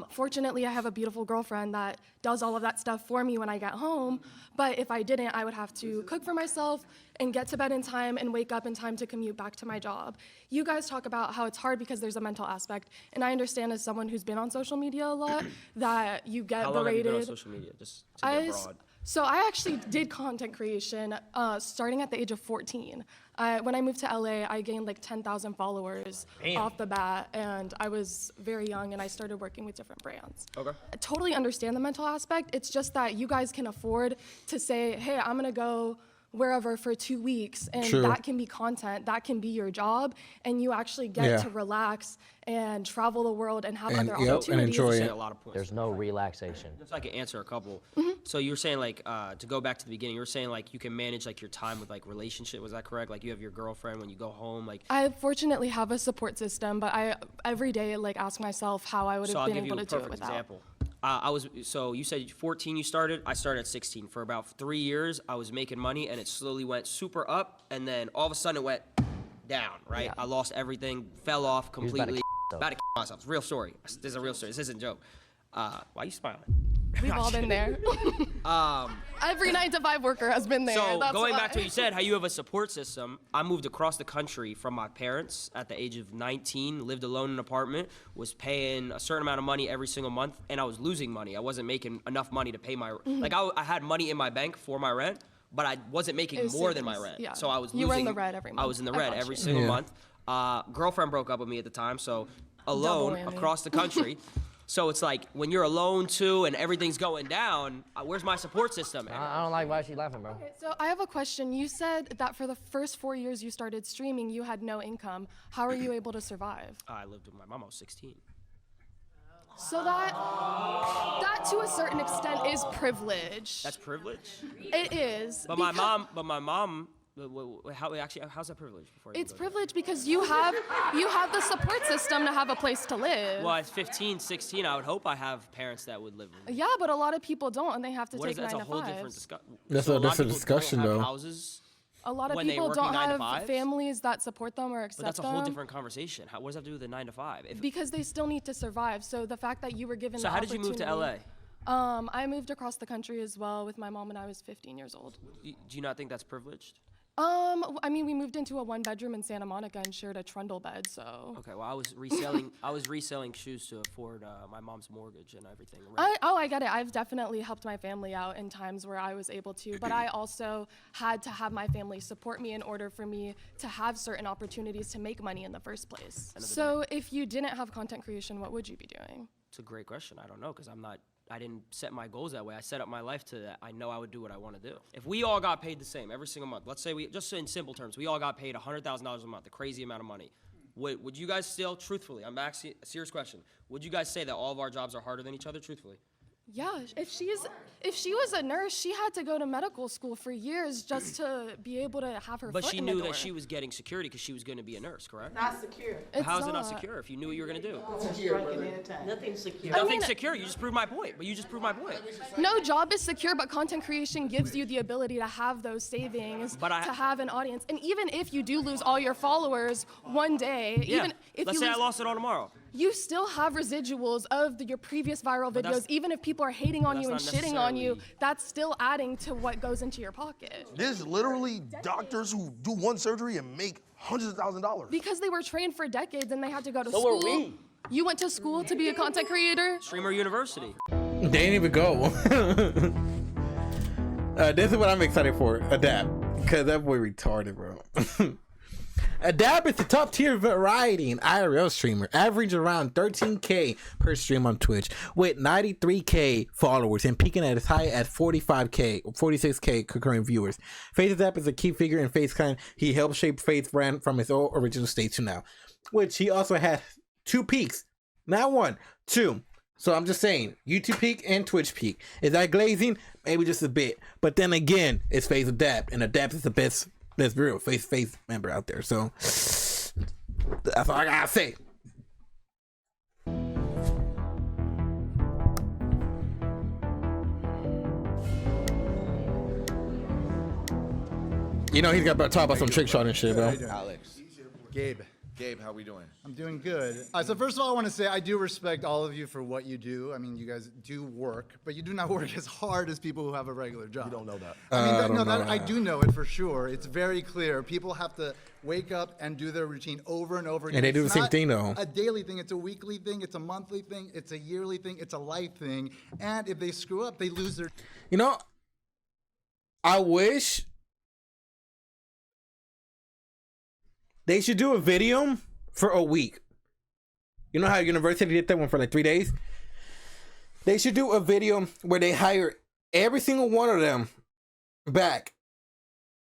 Fortunately, I have a beautiful girlfriend that does all of that stuff for me when I get home, but if I didn't, I would have to cook for myself and get to bed in time and wake up in time to commute back to my job. You guys talk about how it's hard because there's a mental aspect, and I understand as someone who's been on social media a lot that you get How long have you berated. been on social media? Just to get broad. So I actually did content creation starting at the age of 14. When I moved to LA, I gained like 10,000 followers off the bat, and I was very young, and I started working with different brands. Okay. I totally understand the mental aspect. It's just that you guys can afford to say, hey, I'm gonna go wherever for 2 weeks, and that can be content, that can be your job, and you actually get to relax and travel the world and have other opportunities. And enjoy it. A lot of points. There's no relaxation. So I can answer a couple. So you were saying like to go back to the beginning, you were saying like you can manage like your time with like relationship. Was that correct? Like you have your girlfriend when you go home. Like I fortunately have a support system, but I every day like ask myself how I would have been able to do it without. Example. So you said 14 you started. I started at 16. For about 3 years, I was making money, and it slowly went super up, and then all of a sudden it went down. Right? I lost everything, fell off completely. About to myself. It's a real story. This is a real story. This isn't a joke. Why are you smiling? We've all been there. Every 9 to 5 worker has been there. So That's going why. back to what you said, how you have a support system. I moved across the country from my parents at the age of 19, lived alone in an apartment, was paying a certain amount of money every single month, and I was losing money. I wasn't making enough money to pay my, like I had money in my bank for my rent, but I wasn't making more than my rent. Yeah. So I was You losing. were in the red every month. I was in the red every single month. Girlfriend broke up with me at the time, so alone across the country. So it's like when you're alone too and everything's going down, where's my support system? I don't like why she's laughing, bro. Okay, so I have a question. You said that for the first 4 years you started streaming, you had no income. How are you able to survive? I lived with my mom. I was 16. So that to a certain extent is privilege. That's privilege. It is. But my mom How's that privilege? It's privilege because you have the support system to have a place to live. Well, at 15, 16, I would hope I have parents that would live with me. Yeah, but a lot of people don't, and they have to take 9 to 5. That's a whole different discussion. That's a discussion, though. Houses a lot of when they people working don't 9 to have 5s? families that support them or accept them. But that's a whole different conversation. What does that have to do with the 9 to 5? Because they still need to survive. So the fact that you were given So how did you move to LA? I moved across the country as well with my mom when I was 15 years old. Do you not think that's privileged? I mean, we moved into a 1-bedroom in Santa Monica and shared a trundle bed, so. Okay, well, I was reselling shoes to afford my mom's mortgage and everything. I get it. I've definitely helped my family out in times where I was able to, but I also had to have my family support me in order for me to have certain opportunities to make money in the first place. So if you didn't have content creation, what would you be doing? It's a great question. I don't know, because I didn't set my goals that way. I set up my life to that. I know I would do what I want to do. If we all got paid the same every single month, let's say just in simple terms, we all got paid $100,000 a month, a crazy amount of money. Would you guys still, truthfully, I'm asking a serious question, would you guys say that all of our jobs are harder than each other, truthfully? Yeah, if she was a nurse, she had to go to medical school for years just to be able to have her But foot she in the knew door. that she was getting security because she was going to be a nurse, correct? Not secure. How is it not secure if you knew what you were going to do? Nothing secure. Nothing's secure. You just proved my point. But you just proved my point. No job is secure, but content creation gives you the ability to have those savings, to have an audience. And even if you do lose all your followers one day, even if let's say I lost it all tomorrow. You still have residuals of your previous viral videos. Even if people are hating on you and shitting on you, that's still adding to what goes into your pocket. There's literally doctors who do one surgery and make hundreds of thousands of dollars. Because they were trained for decades and they had to go to So school. were we. You went to school to be a content creator? Streamer University. They didn't even go. This is what I'm excited for. Adapt. Because that boy retarded, bro. Adapt is the top tier variety and IRL streamer, average around 13K per stream on Twitch, with 93K followers and peaking at as high as 45K or 46K concurrent viewers. FaZe Adapt is a key figure in FaZe Clan. He helped shape FaZe brand from its old original state to now, which he also had 2 peaks, not 1, 2. So I'm just saying, YouTube peak and Twitch peak. Is that glazing? Maybe just a bit, but then again, it's FaZe Adapt, and Adapt is the best real FaZe member out there. So that's all I gotta say. You know he's got to talk about some trick shot and shit, bro. Alex. Gabe, how we doing? I'm doing good. So first of all, I want to say I do respect all of you for what you do. I mean, you guys do work, but you do not work as hard as people who have a regular job. You don't know that. I mean, I do know it for sure. It's very clear. People have to wake up and do their routine over and over again. And they do the It's same not thing, though. A daily thing. It's a weekly thing. It's a monthly thing. It's a yearly thing. It's a life thing. And if they screw up, they lose their. You know, I wish they should do a video for a week. You know how university did that one for like 3 days? They should do a video where they hire every single one of them back.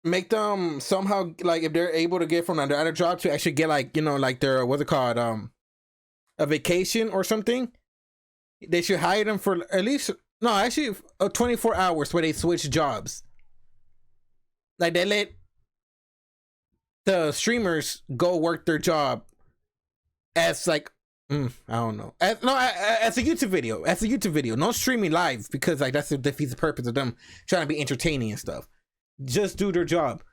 Make them somehow, like, if they're able to get from their other job to actually get, like, you know, like their, what's it called? A vacation or something. They should hire them for at least, no, actually 24 hours where they switch jobs. Like, they let the streamers go work their job as, like, I don't know. As a YouTube video. As a YouTube video. No streaming live, because, like, that's the defeats the purpose of them trying to be entertaining and stuff. Just do their job.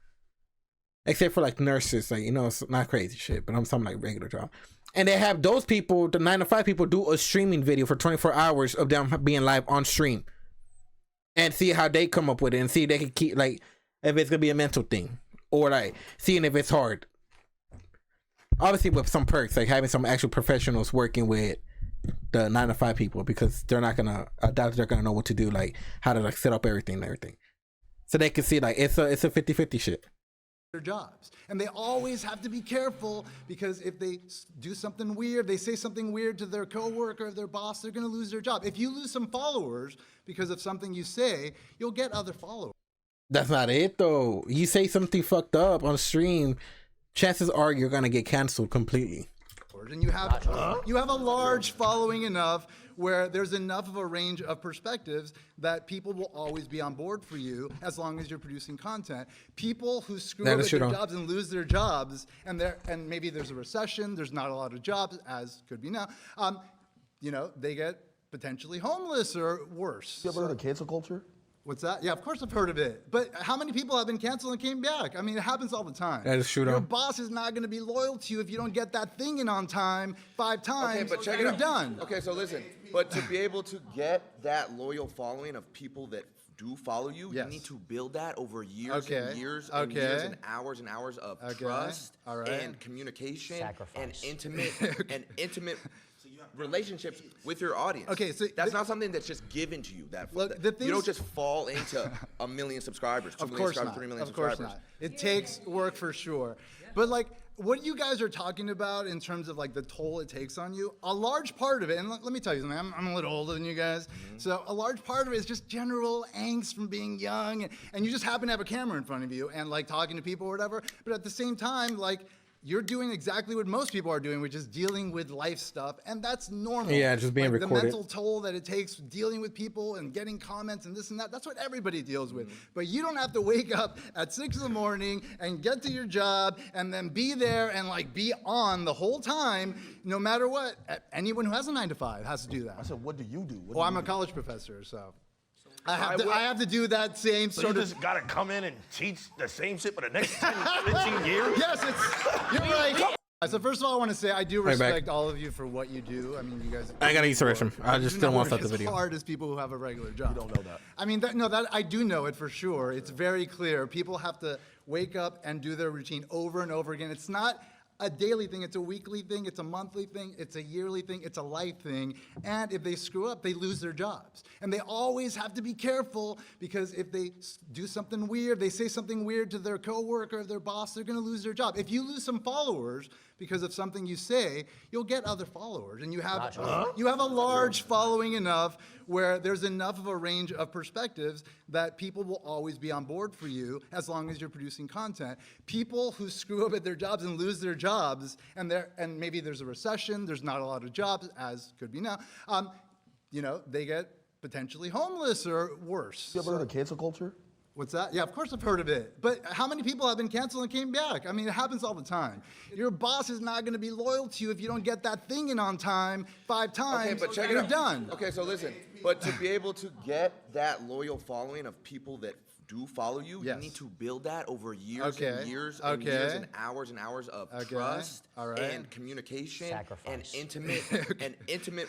Except for, like, nurses, like, you know, it's not crazy shit, but I'm some, like, regular job. And they have those people, the 9 to 5 people, do a streaming video for 24 hours of them being live on stream. And see how they come up with it, and see if they can keep, like, if it's gonna be a mental thing. Or, like, seeing if it's hard. Obviously with some perks, like having some actual professionals working with the 9 to 5 people, because they're not gonna, I doubt they're gonna know what to do, like how to, like, set up everything and everything. So they can see, like, it's a 50-50 shit. Their jobs, and they always have to be careful, because if they do something weird, they say something weird to their coworker or their boss, they're gonna lose their job. If you lose some followers because of something you say, you'll get other followers. That's not it though. You say something fucked up on stream, chances are you're gonna get canceled completely. followers, and you have a large following enough where there's enough of a range of perspectives that people will always be on board for you as long as you're producing content. People who screw up at their jobs and lose their jobs, and maybe there's a recession, there's not a lot of jobs, as could be now, they get potentially homeless or worse. You ever heard of cancel culture? What's that? Yeah, of course I've heard of it. But how many people have been canceled and came back? I mean, it happens all the time. That is true, though. Your boss is not going to be loyal to you if you don't get that thing in on time 5 times. Okay, but check it you're out. done. Okay, so listen, but to be able to get that loyal following of people that do follow you, you need to build that over years and years and years and hours of trust and communication and intimate relationships with your audience. Okay, so that's not something that's just given to you. You don't just fall into 1 million subscribers, 2 million subscribers, 3 million subscribers. Of course not. It takes work for sure. But like what you guys are talking about in terms of like the toll it takes on you, a large part of it, and let me tell you something, I'm a little older than you guys, so a large part of it is just general angst from being young, and you just happen to have a camera in front of you and like talking to people or whatever, but at the same time, like, you're doing exactly what most people are doing, which is dealing with life stuff, and that's normal. Yeah, just being recorded. The mental toll that it takes dealing with people and getting comments and this and that, that's what everybody deals with. But you don't have to wake up at 6 in the morning and get to your job and then be there and like be on the whole time, no matter what. Anyone who has a 9 to 5 has to do that. I said, what do you do? Well, I'm a college professor, so. I have to do that same So sort you of. just gotta come in and teach the same shit for the next 10, 15 years? Yes, you're right. So first of all, I want to say I do respect all of you for what you do. I mean, you guys. I gotta use the restroom. I just don't want to start the video. As hard as people who have a regular job. You don't know that. I mean, that I do know it for sure. It's very clear. People have to wake up and do their routine over and over again. It's not a daily thing, it's a weekly thing, it's a monthly thing, it's a yearly thing, it's a life thing. And if they screw up, they lose their jobs. And they always have to be careful because if they do something weird, they say something weird to their coworker or their boss, they're gonna lose their job. If you lose some followers because of something you say, you'll get other followers. And you have a large following enough where there's enough of a range of perspectives that people will always be on board for you as long as you're producing content. People who screw up at their jobs and lose their jobs, and maybe there's a recession, there's not a lot of jobs, as could be now, they get potentially homeless or worse. You ever heard of cancel culture? What's that? Yeah, of course I've heard of it. But how many people have been canceled and came back? I mean, it happens all the time. Your boss is not going to be loyal to you if you don't get that thing in on time 5 times. But check it you're out. done. Okay, so listen, but to be able to get that loyal following of people that do follow you, you need to build that over years and years and years and hours of trust and communication and intimate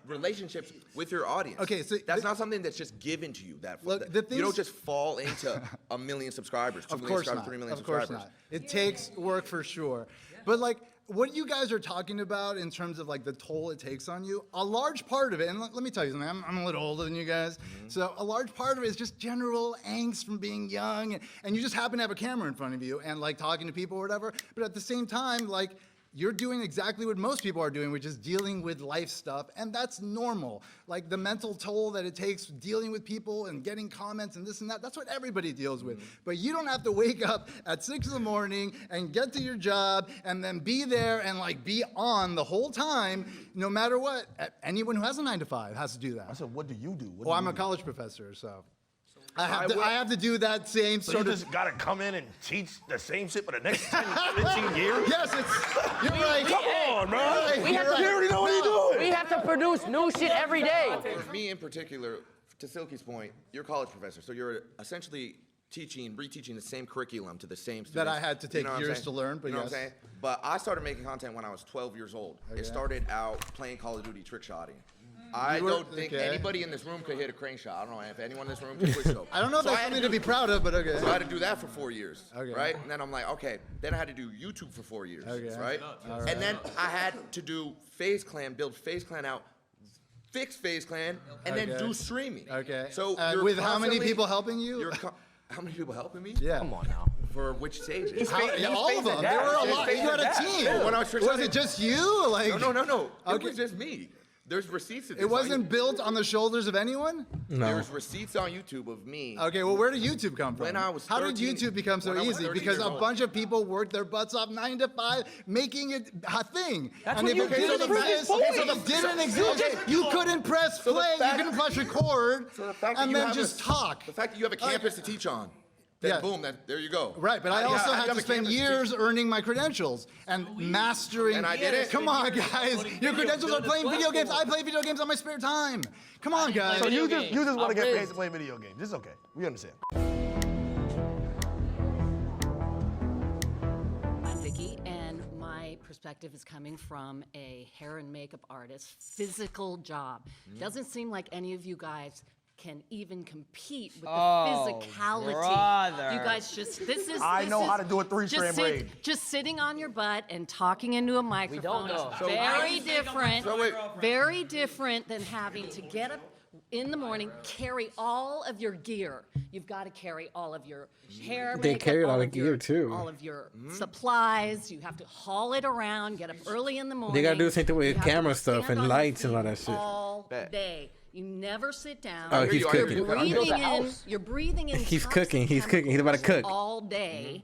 relationships with your audience. Okay, so that's not something that's just given to you. You don't just fall into 1 million subscribers, 2 million subscribers, 3 million subscribers. Of course not. It takes work for sure. But like what you guys are talking about in terms of like the toll it takes on you, a large part of it, and let me tell you something, I'm a little older than you guys, so a large part of it is just general angst from being young, and you just happen to have a camera in front of you and like talking to people or whatever, but at the same time, like, you're doing exactly what most people are doing, which is dealing with life stuff, and that's normal. Like the mental toll that it takes dealing with people and getting comments and this and that, that's what everybody deals with. But you don't have to wake up at 6 in the morning and get to your job and then be there and like be on the whole time, no matter what. Anyone who has a 9 to 5 has to do that. I said, what do you do? Well, I'm a college professor, so. I have to do that same so sort you of. just gotta come in and teach the same shit for the next 10, 15 years? Yes, you're right. Come on, bro. We have You already know what you're doing. We have to produce new shit every day. For me in particular, to Silky's point, you're a college professor, so you're essentially reteaching the same curriculum to the same students. That I had to take what I'm years saying? to learn, but you know yes. what I'm saying? But I started making content when I was 12 years old. Okay. It started out playing Call of Duty trick shotting. I don't think anybody in this room could hit a crane shot. I don't know if anyone in this room can quick scope. I don't know if that's something to be proud of, but okay. So I had to do that for 4 years, Okay. right? And then I'm like, okay. Then I had to do YouTube for 4 years, Okay. right? All right. And then I had to do FaZe Clan, build FaZe Clan out, fix FaZe Clan, and then do streaming. Okay. So with how many people helping you? How many people helping me? Yeah. Come on now. For which stages? All of them. There were a lot. You had a team. When I was Was it just you? Like no. Okay. It was just me. There's receipts of this. It wasn't built on the shoulders of anyone? No. There's receipts on YouTube of me. Okay, well, where did YouTube come from? When I was How did 13 YouTube become so when I was easy? 13 Because years a old. bunch of people worked their butts off 9 to 5, making it a thing. That's and what if you it did didn't in exist, the if movies. it didn't exist, you couldn't press So the play, fact- you couldn't press record, So the fact that and you then have just a, talk. The fact that you have a campus to teach on. Then Yeah. boom, there you go. Right, but I Yeah, also I had have to a spend campus to years teach. earning my credentials and mastering. And I did it. Come on, guys. Your credentials are playing video games. I play video games on my spare time. Come on, guys. So you games. just want to get I'm paid Viz. to play video games. It's okay. We understand. I'm Vicky, and my perspective is coming from a hair and makeup artist, physical job. Doesn't seem like any of you guys can even compete with the physicality. brother. You guys just, this is. I this know is how to do a three-strand braid. Just sitting on your butt and talking into a microphone know. is So very different. So wait. Very different than having to get up in the morning, carry all of your gear. You've got to carry all of your hair, They makeup, carry a lot all of gear, your- too. All of your supplies. You have to haul it around, get up early in the morning. They gotta do the same thing with You have camera to stuff stand and on your lights and all feet that shit. all Bet. day. You never sit down. Oh, he's You're cooking. You're breathing Build a in. house. You're breathing in. He's toxic cooking, he's cooking, he's about to chemicals cook. all day.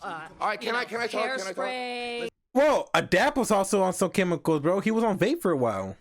All right, can I talk? Can I talk? Hairspray. Whoa, Adapt was also on some chemicals, bro. He was on vape for a while.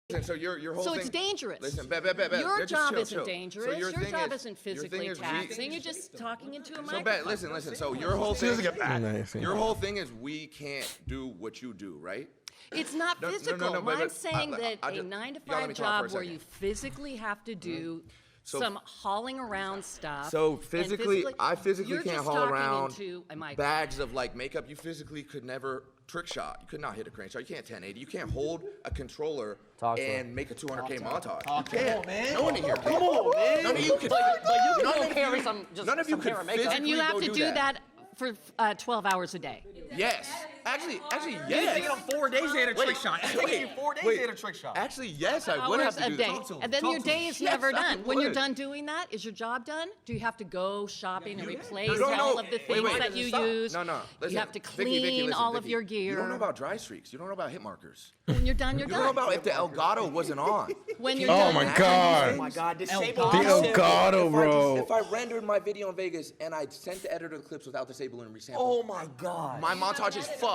Listen, so your whole So thing. it's dangerous. Listen, Your just job chill, isn't chill. dangerous. So your thing job is- isn't your thing physically is taxing. You're just talking into a So microphone. listen. So your whole thing. Nice. Your whole thing is we can't do what you do, right? It's not No, no, physical. no, but- Mine's saying that I a just- 9 to y'all let 5 me talk for a job where second. you physically have to do So- some hauling around stuff. So and physically, I physically you're can't just haul talking around into a microphone. bags of like makeup. You physically could never trick shot. You could not hit a crane shot. You can't 1080. You can't hold a controller and make a 200K montage. You can't. man. No one in here can. Come on, man. None of you can. But you none can of carry you- some, just none of you some could hair and makeup. physically And you have go to do that for 12 hours a day. Yes. Actually, You're yes. thinking of 4 days they had a trick shot. It's taking you 4 days they had a trick shot. Actually, yes, I would have Hours to a do day. that. And then your day is Yes, never I done. When you're would. done doing that, is your job done? Do you have to go shopping and replace No, all no. of the Wait, things wait. that you Stop. use? No. Listen, You have to Vicky, clean listen, all of Vicky. your gear. You don't know about dry streaks. You don't know about hit markers. When you're done, you're You done. don't know about if the Elgato wasn't on. When you're Oh done, my you're God. done. Oh my God, The disable Elgato, bro. If I rendered my video in Vegas and I sent the editor the clips without disabling and resampling, Oh my God. my montage is fucked.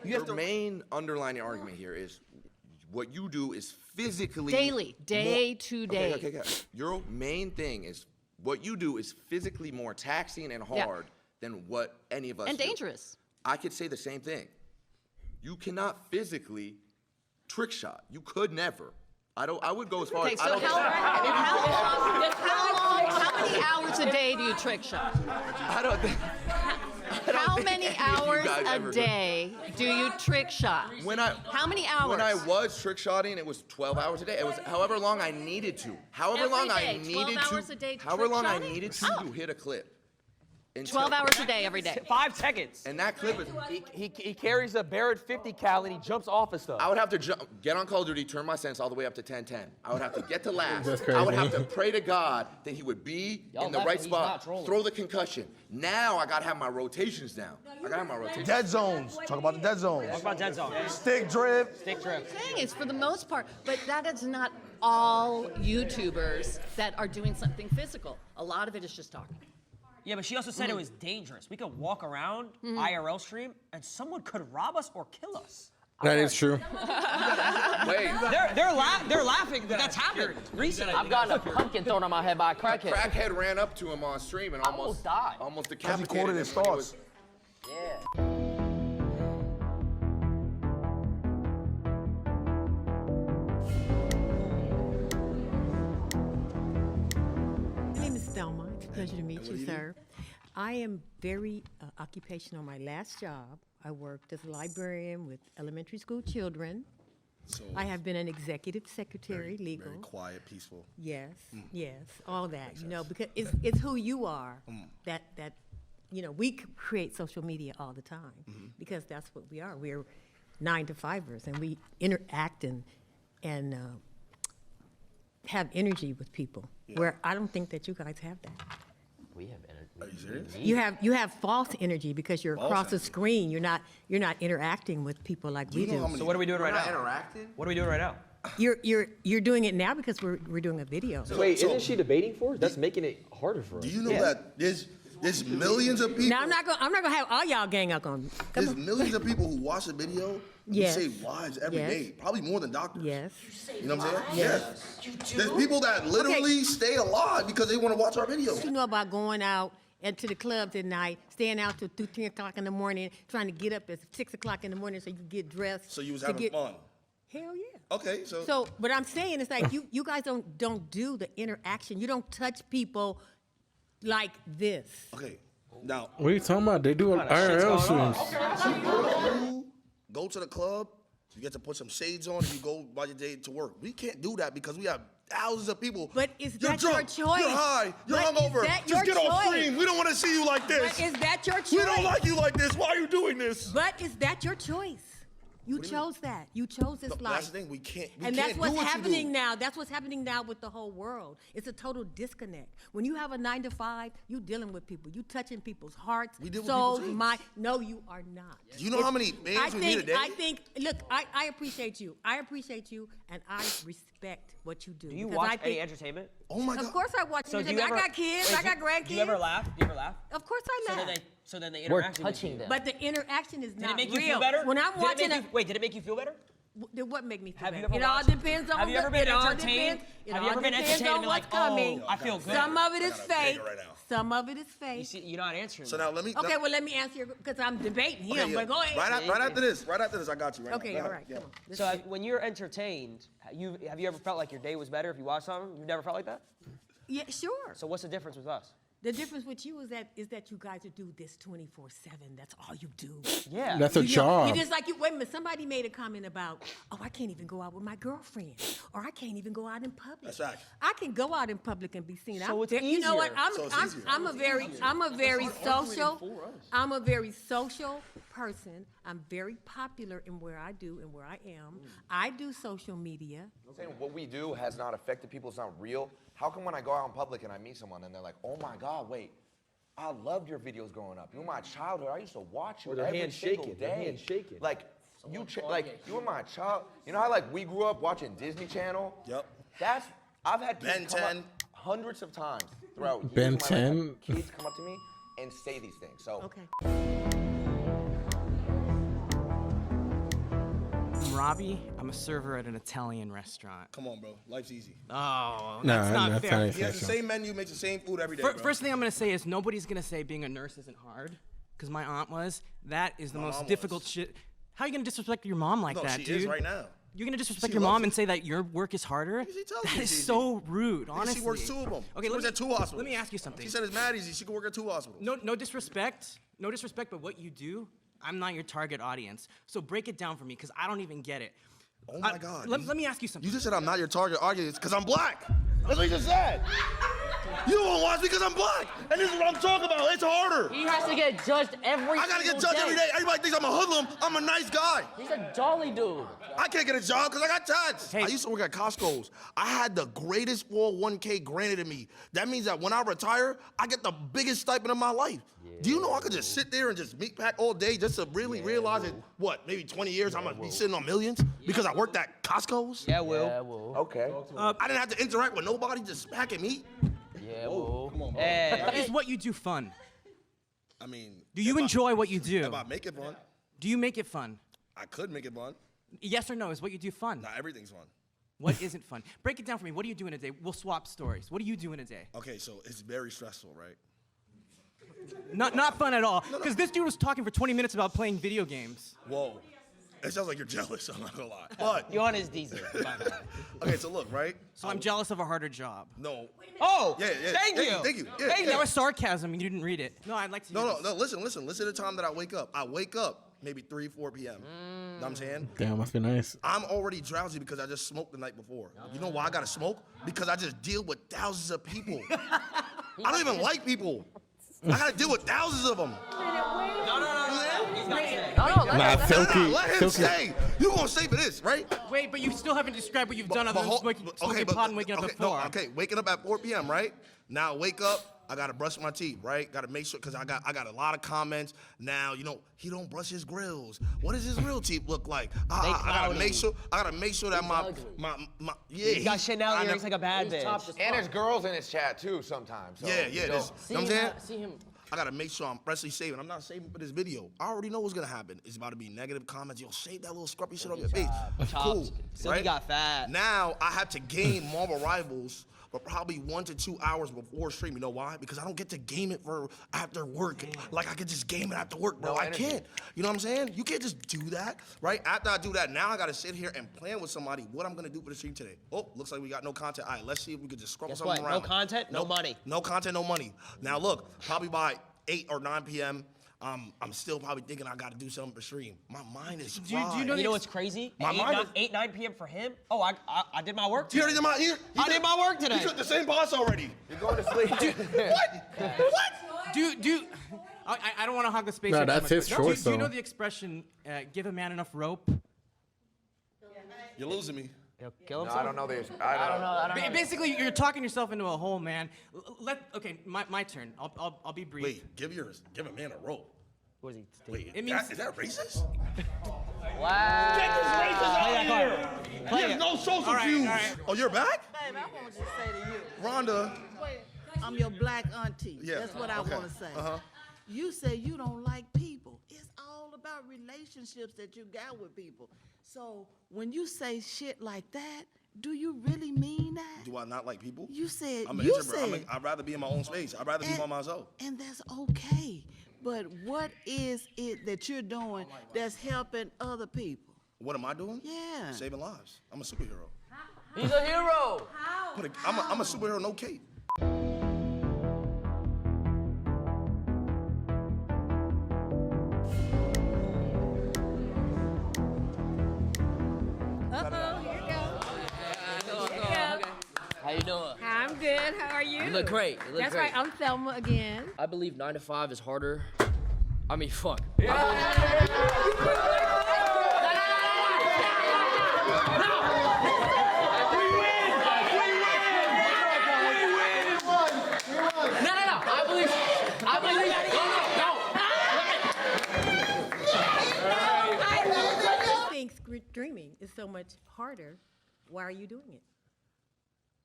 Your main underlining argument here is what you do is physically Daily, day to day. Okay. Your main thing is what you do is physically more taxing and Yeah. hard than what any of us And do. dangerous. I could say the same thing. You cannot physically trick shot. You could never. I would go as far Okay, as so how many hours a day do you trick shot? I don't think. How many hours guys a ever do. day do you trick shot? How many hours? When I was trick shotting, it was 12 hours a day. It was however long I needed to. However long I Every day, 12 needed hours to. a day However trick long I shotting? needed to hit a clip. 12 hours a day, every day. 5 seconds. And that clip is. He carries a Barrett 50 cal and he jumps off of stuff. I would have to get on Call of Duty, turn my sense all the way up to 1010. I would have to get to last. That's I would crazy. have to pray to God that he would be Y'all in the right laughing, he's not spot, trolling. throw the concussion. Now I gotta have my rotations down. I gotta have my rotations. Dead zones. Talk about the dead zones. Talk about dead zone. Stick drift. Stick drift. Thing is, for the most part, but that is not all YouTubers that are doing something physical. A lot of it is just talking. Yeah, but she also said it was dangerous. We could walk around IRL stream and someone could rob us or kill us. That is true. Wait. They're laughing. That's happened recently. I've gotten a pumpkin thrown on my head by a crackhead. Crackhead ran up to him on stream and almost died. Almost Because he decapitated quoted him his when he thoughts. Yeah. My name is Thelma. It's a pleasure to meet you, sir. I am very occupational. My last job, I worked as a librarian with elementary school children. So I have been an executive secretary, legal. Very quiet, peaceful. Yes, yes, all that, you know, because it's who you are that, you know, we create social media all the time because that's what we are. We're 9-to-5ers and we interact and have energy with people where I don't think that you guys have that. We have energy. Are you serious? You have false energy because you're across the screen. You're not interacting with people like we do. So what are we doing right now? Interacting? What are we doing right now? you're doing it now because we're doing a video. Wait, isn't she debating for us? That's making it harder for us. Do you know that there's millions of people? Now I'm not gonna have all y'all gang up on me. There's millions of people who watch the video. Yes. Who save lives every day, probably more than doctors. Yes. You know what I'm saying? Yes. Yes. There's people that literally stay alive because they want to watch our videos. You know about going out into the clubs at night, staying out till 2, 10 o'clock in the morning, trying to get up at 6 o'clock in the morning so you can get dressed. So you was having fun. Hell yeah. Okay, so. So what I'm saying is like you guys don't do the interaction. You don't touch people like this. Okay. Now. What are you talking about? They do IRL streams. You go to the club, you get to put some shades on, and you go by your day to work. We can't do that because we have thousands of people. But is You're that drunk, your choice? You're high. You're But is hungover. that Just your get off choice? screen. We don't want to see you like this. But is that your choice? We don't like you like this. Why are you doing this? But is that your choice? You chose that. You chose this life. That's the thing. We can't. And that's what's happening now. That's what's happening now with the whole world. It's a total disconnect. When you have a 9 to 5, you dealing with people. You touching people's hearts, souls, minds. No, you are not. Do you know how many fans we meet a day? I think. Look, I appreciate you. I appreciate you, and I respect what you do. Do you watch any entertainment? Oh my God. Of course I watch So do entertainment. you I ever- got kids. wait, I got grandkids. Do you ever laugh? Do you ever laugh? Of course I laugh. So then they We're interact with touching you. them. But the interaction is Did not it make real. you feel better? When I'm watching Wait, did it make you feel better? Then what make me feel Have you better? ever It all watched- depends on have you ever been it all entertained? depends- it Have you all ever been depends entertained and on been like, what's coming. oh, I feel good? Some of it is fake. right now. Some of it is fake. You're not answering. So now let me. Okay, well let me answer because I'm debating him. Okay, yeah. But go ahead. Right after this, I got you. Right Okay, now. all right, come on. So when you're entertained, have you ever felt like your day was better if you watched something? You've never felt like that? Yeah, sure. So what's the difference with us? The difference with you is that you guys do this 24/7. That's all you do. Yeah. That's a job. You just like you. Wait a minute. Somebody made a comment about, oh, I can't even go out with my girlfriend, or I can't even go out in public. That's right. I can go out in public and be seen. So it's You know what? easier. I'm a very social person. I'm very popular in where I do and where I am. I do social media. I'm saying what we do has not affected people. It's not real. How come when I go out in public and I meet someone and they're like, oh my God, wait, I loved your videos growing up. You were my childhood. I used to watch you Or their every hands single shaking, day. their hands shaking. Like, you were my child. You know how like we grew up watching Disney Channel? Yep. I've had kids Ben come 10. up hundreds of times throughout years Ben of my life, 10. have kids come up to me and say these things. So Okay. I'm Robbie. I'm a server at an Italian restaurant. Come on, bro. Life's easy. Oh, No, that's not that's fair. not He has the same menu, makes the same food every day. Bro. First thing I'm gonna say is nobody's gonna say being a nurse isn't hard, because my aunt was. That is the My most mom difficult was. shit. How are you gonna disrespect your mom like No, that, she dude? is right now. You're gonna disrespect She your loves mom it. and say that your work is harder? She tells That me is it's so rude, And honestly. she works 2 of them. Okay, she works at 2 hospitals. Let me ask you something. She said it's mad easy. She can work at 2 hospitals. No disrespect, but what you do, I'm not your target audience. So break it down for me, because I don't even get it. Oh my God. Let me ask you something. You just said I'm not your target audience because I'm black. That's what you just said. You don't watch me because I'm black. And this is what I'm talking about. It's harder. He has to get judged every I gotta get single judged every day. Everybody thinks I'm a hoodlum. I'm a nice guy. He's a jolly dude. I can't get a job because I got taxed. I used to work at Costco's. I had the greatest 401k granted to me. That means that when I retire, I get the biggest stipend of my life. Do you know I could just sit there and just meat pack all day just to really realize that, what, maybe 20 years I'm gonna be sitting on millions because I worked at Costco's? Yeah, Will. Okay. I didn't have to interact with nobody, just packing meat. Yeah, Will. Come on, bro. Is what you do fun? I mean, Do you enjoy what you do? if I make it fun, Do you make it fun? I could make it fun. Yes or no, is what you do fun? Not everything's fun. What isn't fun? Break it down for me. What do you do in a day? We'll swap stories. What do you do in a day? Okay, so it's very stressful, right? Not fun at all. Because this dude was talking for 20 minutes about playing video games. Whoa. It sounds like you're jealous, I'm not gonna lie. But You're on his diesel. okay, so look, right? So I'm jealous of a harder job. No. Oh, Yeah, yeah. thank you. Thank you. Yeah, Hey, yeah. that was sarcasm. You didn't read it. No, I'd like to. No, listen to the time that I wake up. I wake up maybe 3, 4 p.m. Know what I'm saying? Damn, must be nice. I'm already drowsy because I just smoked the night before. You know why I gotta smoke? Because I just deal with thousands of people. I don't even like people. I gotta deal with thousands of them. Nah, filthy. Let him say. You gonna say for this, right? Wait, but you still haven't described what you've done other than smoking pot and waking up at 4. Okay, waking up at 4 p.m., right? Now I wake up, I gotta brush my teeth, right? Gotta make sure, cause I got a lot of comments now. You know, he don't brush his grills. What does his real teeth look like? I gotta make sure. I gotta make sure that my yeah. He got Chanel earrings like a bad bitch. And there's girls in his chat too sometimes. So Yeah. you know. You know what I'm saying? See him. I gotta make sure I'm freshly saving. I'm not saving for this video. I already know what's gonna happen. It's about to be negative comments. Yo, shave that little scruffy shit on your face. Cool, So he got fat. Now I have to gain Marvel Rivals for probably 1 to 2 hours before stream. You know why? Because I don't get to game it for after work. Like I could just game it after work, bro. I can't. You know what I'm saying? You can't just do that, right? After I do that, now I gotta sit here and plan with somebody what I'm gonna do for the stream today. Oh, looks like we got no content. All right, let's see if we could just scrub something around. No content, no money. No content, no money. Now look, probably by 8 or 9 p.m., I'm still probably thinking I gotta do something for stream. My mind is fried. You know what's crazy? My mind 9 p.m. for him? Oh, I did my work today. You already did my I did my work today. You took the same boss already. You're going to sleep. What? I don't want to hog the space. No, here too that's much, his but choice, do you know though. the expression, give a man enough rope? You're losing me. Kill No, I don't know this. I don't know. Basically, you're talking yourself into a hole, man. Okay, my turn. I'll be brief. Wait, give a man a rope. What is he? Wait, It means- is that racist? Wow. Get this racist Play out that here. card. He has no social All right, cues. all right. Oh, you're back? Babe, I want to say to you, Rhonda. I'm your black auntie. Yeah, That's what I okay. want to say. Uh-huh. You say you don't like people. It's all about relationships that you got with people. So when you say shit like that, do you really mean that? Do I not like people? You said, I'm an you introvert. said, I'd rather be in my own space. I'd rather be by myself. and that's okay. But what is it that you're doing that's helping other people? What am I doing? Yeah. Saving lives. I'm a superhero. He's a hero. I'm a superhero, no cape. How you doing? I'm good. How are you? You look great. You look That's great. right. I'm Thelma again. I believe 9 to 5 is harder. I mean, fuck. I think dreaming is so much harder. Why are you doing it?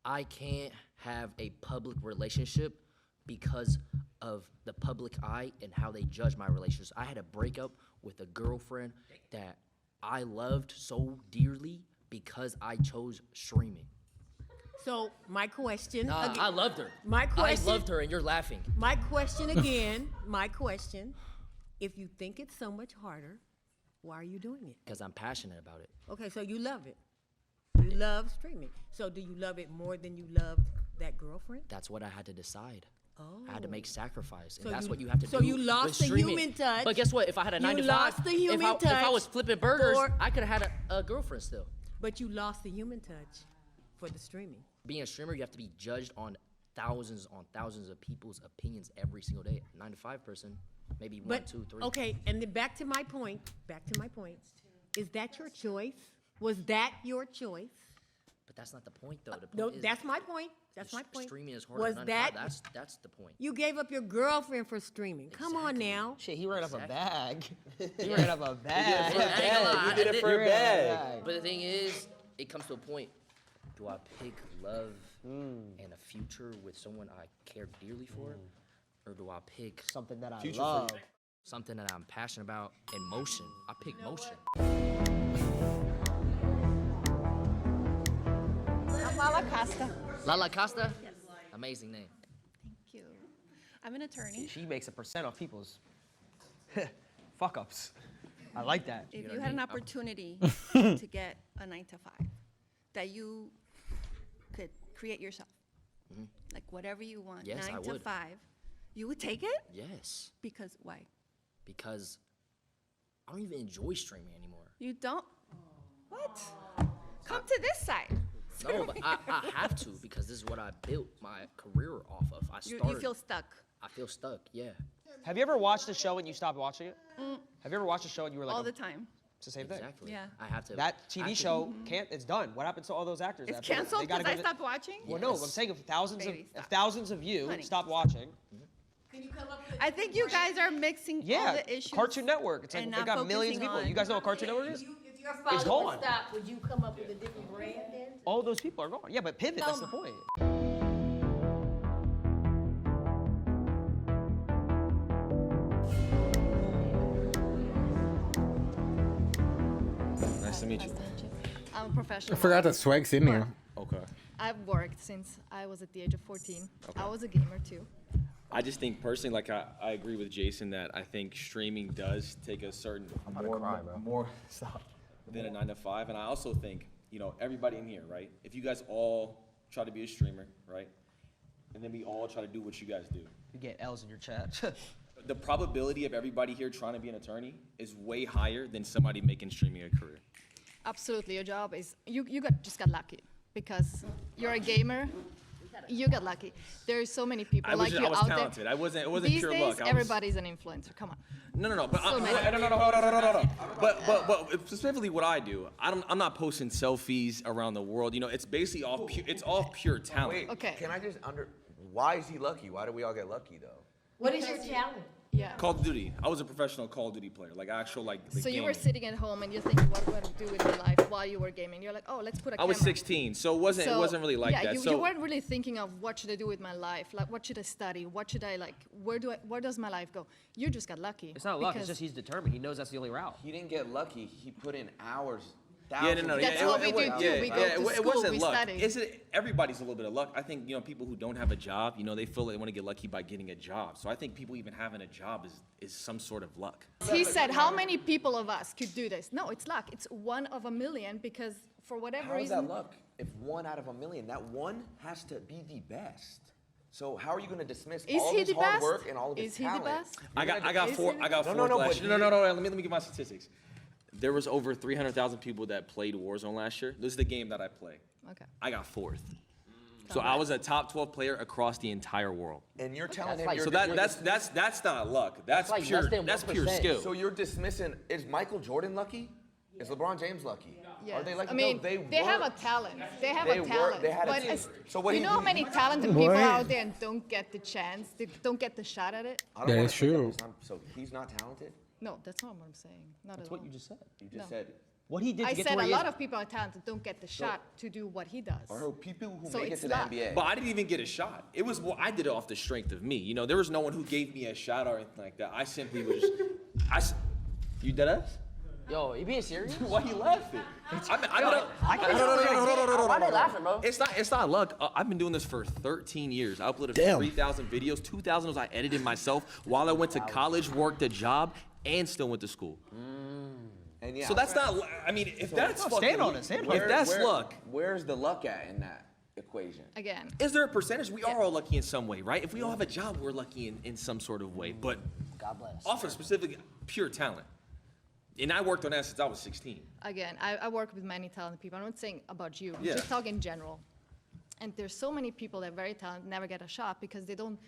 I can't have a public relationship because of the public eye and how they judge my relationships. I had a breakup with a girlfriend that I loved so dearly because I chose streaming. So my question. Nah, again, I loved her. My question. I loved her, and you're laughing. My question again. My question. If you think it's so much harder, why are you doing it? Because I'm passionate about it. Okay, so you love it. You love streaming. So do you love it more than you loved that girlfriend? That's what I had to decide. Oh. I had to make sacrifice, and So that's you- what you have to so do. you lost with the streaming. human touch. But guess what? If I had a 9 to 5, lost the human if I touch was flipping burgers, for- I could have had a girlfriend still. But you lost the human touch for the streaming. Being a streamer, you have to be judged on thousands of people's opinions every single day. 9 to 5 person, maybe one, But, two, three. okay, and then back to my point, is that your choice? Was that your choice? But that's not the point, though. The point No, is that's my point. That's my point. streaming is harder Was than 9 to 5. that, That's the point. you gave up your girlfriend for streaming. Come on now. Shit, he ran up a bag. He ran up a bag. Yeah, I ain't gonna lie, He did I it did- for a bag. But the thing is, it comes to a point. Do I pick love and a future with someone I care dearly for? Or do I pick something that I future love? Something that I'm passionate about and motion. I pick motion. I'm Lala Costa. Lala Costa? Amazing name. Thank you. I'm an attorney. She makes a percent off people's fuck ups. I like that. If you had an opportunity to get a 9 to 5 that you could create yourself, like whatever you want, Yes, 9 I to would. 5, you would take it? Yes. Because why? Because I don't even enjoy streaming anymore. You don't? What? Come to this side. No, but I have to because this is what I built my career off of. You feel stuck. I feel stuck, yeah. Have you ever watched a show and you stopped watching it? Mm. Have you ever watched a show and you were like, All the time. It's the same thing. Exactly. Yeah. I have to. That TV show can't. It's done. What happens to all those actors? It's after that? canceled They gotta because I go to- stopped watching? Well, no. I'm saying if thousands Baby, of thousands of you Honey. stop watching. I think you guys are mixing all Yeah, the issues. Cartoon Network. It's like and they not got millions of focusing people. You guys know what Cartoon Network is? If your It's followers gone. stop, would you come up with a different brand then? All those people are gone. Yeah, but pivot. That's the point. Nice to meet you. I'm a professional. I forgot that swag's in here. Okay. I've worked since I was at the age of 14. I was a gamer too. I just think personally, like I agree with Jason that I think streaming does take a certain more than a 9 to 5, and I also think everybody in here, right? If you guys all try to be a streamer, right, and then we all try to do what you guys do, You get L's in your chat. the probability of everybody here trying to be an attorney is way higher than somebody making streaming a career. Absolutely, your job is just got lucky because you're a gamer. You got lucky. There are so many people like you I was out talented. there. It wasn't These pure days, luck. everybody's an influencer. Come on. No. But So many. no. But specifically, what I do, I'm not posting selfies around the world. It's basically all pure talent. Wait, Okay. Can I just why is he lucky? Why do we all get lucky though? What is your talent? Yeah. Call of Duty. I was a professional Call of Duty player, like actual like. So you were sitting at home and you're thinking, what do I do with my life while you were gaming? You're like, oh, let's put a I camera. was 16, so it wasn't really like yeah, that. You weren't really thinking of what should I do with my life? Like, what should I study? What should I like? Where does my life go? You just got lucky. It's not luck. It's because- just he's determined. He knows that's the only route. He didn't get lucky. He put in hours. Yeah, no. That's what we do too. We go to it school, wasn't we luck. study. Everybody's a little bit of luck. I think people who don't have a job, they feel like they want to get lucky by getting a job. So I think people even having a job is some sort of luck. He said, how many people of us could do this? No, it's luck. It's 1 of a million because for whatever How is reason. that luck? If 1 out of a million, that one has to be the best. So how are you going to dismiss Is all he of his the hard best? work and all of his Is he the talent? best? I got four. I got fourth last year. No. Let me give my statistics. There was over 300,000 people that played Warzone last year. This is the game that I play. Okay. I got 4th. So I was a top 12 player across the entire world. And you're telling him like- you're So that's not luck. That's like pure. less than That's pure 1%. skill. So you're dismissing, is Michael Jordan lucky? Is LeBron James lucky? Yes. Are they lucky? I mean, No, they have a worked. talent. They have They a work- talent. they had a but team. it's- So what you do know you how many do? talented What? people out there and don't get the chance, they don't get the shot at it? I don't That wanna is say that true. this time. So he's not talented? No, that's not what I'm saying. Not That's at what all. you just said. You just No. said. What he did I to get said to where a he lot is. of people are talented don't get the shot to do what he does. Or people who So make it it's to the luck. NBA. But I didn't even get a shot. It was I did it off the strength of me. There was no one who gave me a shot or anything like that. I simply was. You dead ass? Yo, you being serious? Why you laughing? Why they laughing, bro? It's not luck. I've been doing this for 13 years. I uploaded Damn. 3,000 videos. 2,000 was I edited myself while I went to college, worked a job, and still went to school. And yeah, So that's not. I mean, if that's No, fucking, stand on it, stand on if that's luck, Where's the luck at in that equation? Again, is there a percentage? We are all lucky in some way, right? If we all have a job, we're lucky in some sort of way. But God bless. off of specific pure talent. And I worked on that since I was 16. again, I work with many talented people. I'm not saying about you. I'm Yeah. just talking in general. And there's so many people that are very talented, never get a shot because they don't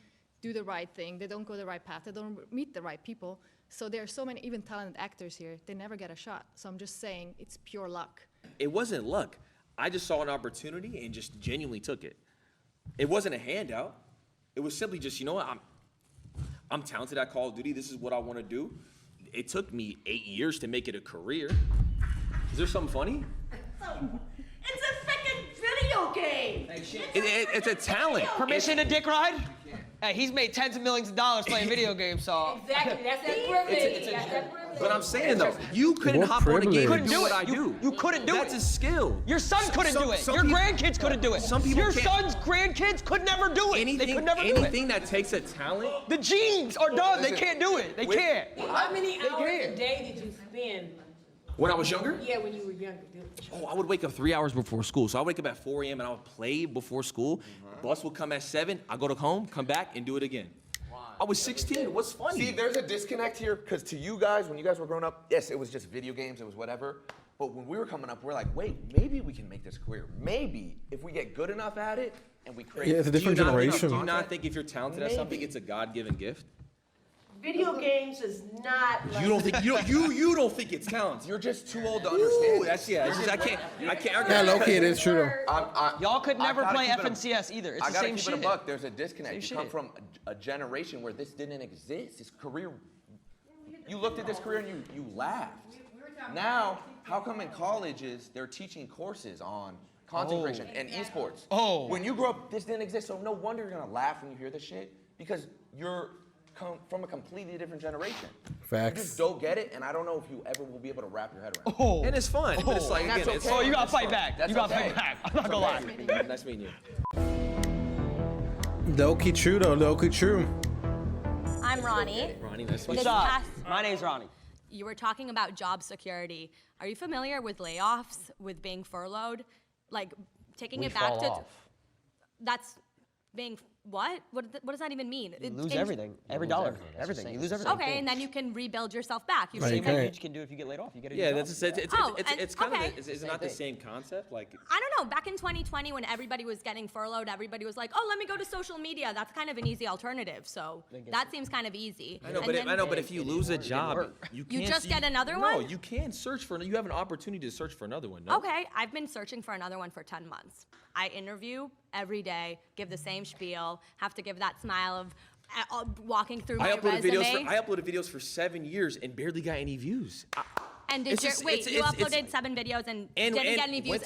do the right thing. They don't go the right path. They don't meet the right people. So there are so many, even talented actors here, they never get a shot. So I'm just saying it's pure luck. It wasn't luck. I just saw an opportunity and just genuinely took it. It wasn't a handout. It was simply just, I'm talented at Call of Duty. This is what I want to do. It took me 8 years to make it a career. Is there something funny? It's a freaking video game. It's a talent. Permission to dick ride? Hey, he's made tens of millions of dollars playing video games, so. Exactly. That's that privilege. That's that privilege. But I'm saying though, you couldn't What hop on a game privilege. and do what I do. You couldn't do That's it. a skill. Your son couldn't do it. Your grandkids couldn't do it. Some people Your can't. son's grandkids could never do it. They could never do it. Anything that takes a talent. The genes are done. They can't do it. They can't. How many hours can't. a day did you spend? When I was younger? Yeah, when you were younger. Oh, I would wake up 3 hours before school. So I would wake up at 4 a.m. and I would play before school. Bus would come at 7. I go to home, come back, and do it again. I was 16. What's funny? See, there's a disconnect here because to you guys, when you guys were growing up, yes, it was just video games, it was whatever. But when we were coming up, we're like, wait, maybe we can make this career. Maybe if we get good enough at it and we create. Yeah, it's a different Do generation. you not think if you're talented at something, it's a God-given gift? Video games is not. Like You don't think you don't think it's talent. You're just too old to understand. That's yeah. It's just, I can't. Yeah, low-key, it is true though. Y'all could never gotta play keep it a- FNCS either. It's I the gotta same keep shit. it a buck. There's a disconnect. Same You come shit. from a generation where this didn't exist. This career. You looked at this career and you laughed. Now, how come in colleges they're teaching courses on content creation and esports? Oh. When you grew up, this didn't exist. So no wonder you're gonna laugh when you hear this shit because you're from a completely different generation. Facts. You just don't get it, and I don't know if you ever will be able to wrap your head around. Oh. And it's fun. But it's like again, it's Oh, you gotta That's fight fun. back. That's You gotta okay. fight back. I'm not gonna lie. Nice meeting you. Low-key true though, low-key true. I'm Ronnie. Ronnie, nice to meet This you. past- My name's Ronnie. You were talking about job security. Are you familiar with layoffs, with being furloughed? Like taking it back to. That's being what? What does that even mean? You lose everything. Every dollar. Everything. You lose everything. Okay, and then you can rebuild yourself back. You Same can- way you can do if you get laid off. You get a new Yeah, job. that's it's kind okay. of is it not the same concept? Like I don't know. Back in 2020, when everybody was getting furloughed, everybody was like, "Oh, let me go to social media." That's kind of an easy alternative. So that seems kind of easy. I know, And but then- if you lose a job, you can't. just get another No, one? you can search for. You have an opportunity to search for another one. No? Okay, I've been searching for another one for 10 months. I interview every day, give the same spiel, have to give that smile of walking through my I resume. uploaded videos for 7 years and barely got any views. And did you you uploaded 7 videos and didn't get any views went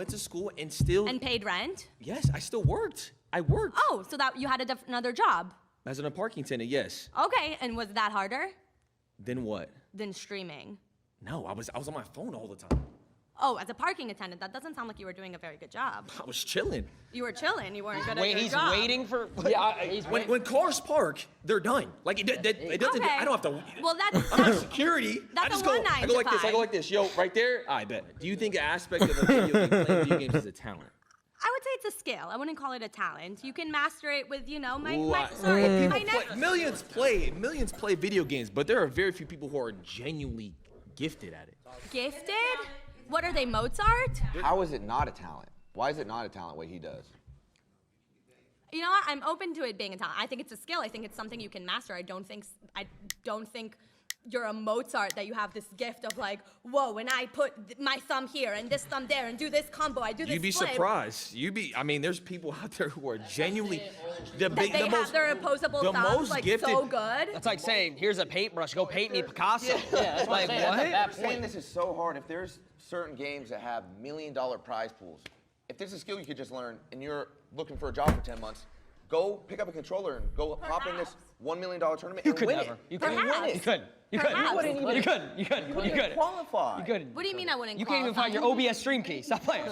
to school, and still. and paid rent? Yes, I still worked. I worked. Oh, so that you had another job. As a parking attendant, yes. Okay, and was that harder Then what? than streaming? No, I was on my phone all the time. Oh, as a parking attendant, that doesn't sound like you were doing a very good job. I was chilling. You were chilling. You weren't good at Wait, your he's job. waiting for. Yeah, when cars park, they're done. Like it doesn't. Okay. I don't have to. Well, that's I'm not security. that's I just a go. one I 9 go to like this. I 5. go like this. Yo, right there. I bet. Do you think an aspect of a playing video games is a talent? I would say it's a skill. I wouldn't call it a talent. You can master it with, Ooh, my people millions play video games, but there are very few people who are genuinely gifted at it. Gifted? What are they, Mozart? How is it not a talent? Why is it not a talent what he does? You know what? I'm open to it being a talent. I think it's a skill. I think it's something you can master. I don't think you're a Mozart that you have this gift of like, whoa, when I put my thumb here and this thumb there and do this combo, I do this You'd be flip. surprised. I mean, there's people out there who are genuinely That they have their opposable the thumbs most like gifted- so good. That's like saying, here's a paintbrush, go paint me Picasso. Yeah, Like, what? I'm saying this is so hard. If there's certain games that have $1 million prize pools, if there's a skill you could just learn and you're looking for a job for 10 months, go pick up a controller and go hop in this $1 million tournament and win it. You couldn't. And win it. You couldn't. You couldn't. Perhaps. You wouldn't even. You couldn't. You couldn't. You You wouldn't couldn't. qualify. You couldn't. What do you mean I wouldn't You can't even find your OBS stream key. Stop playing.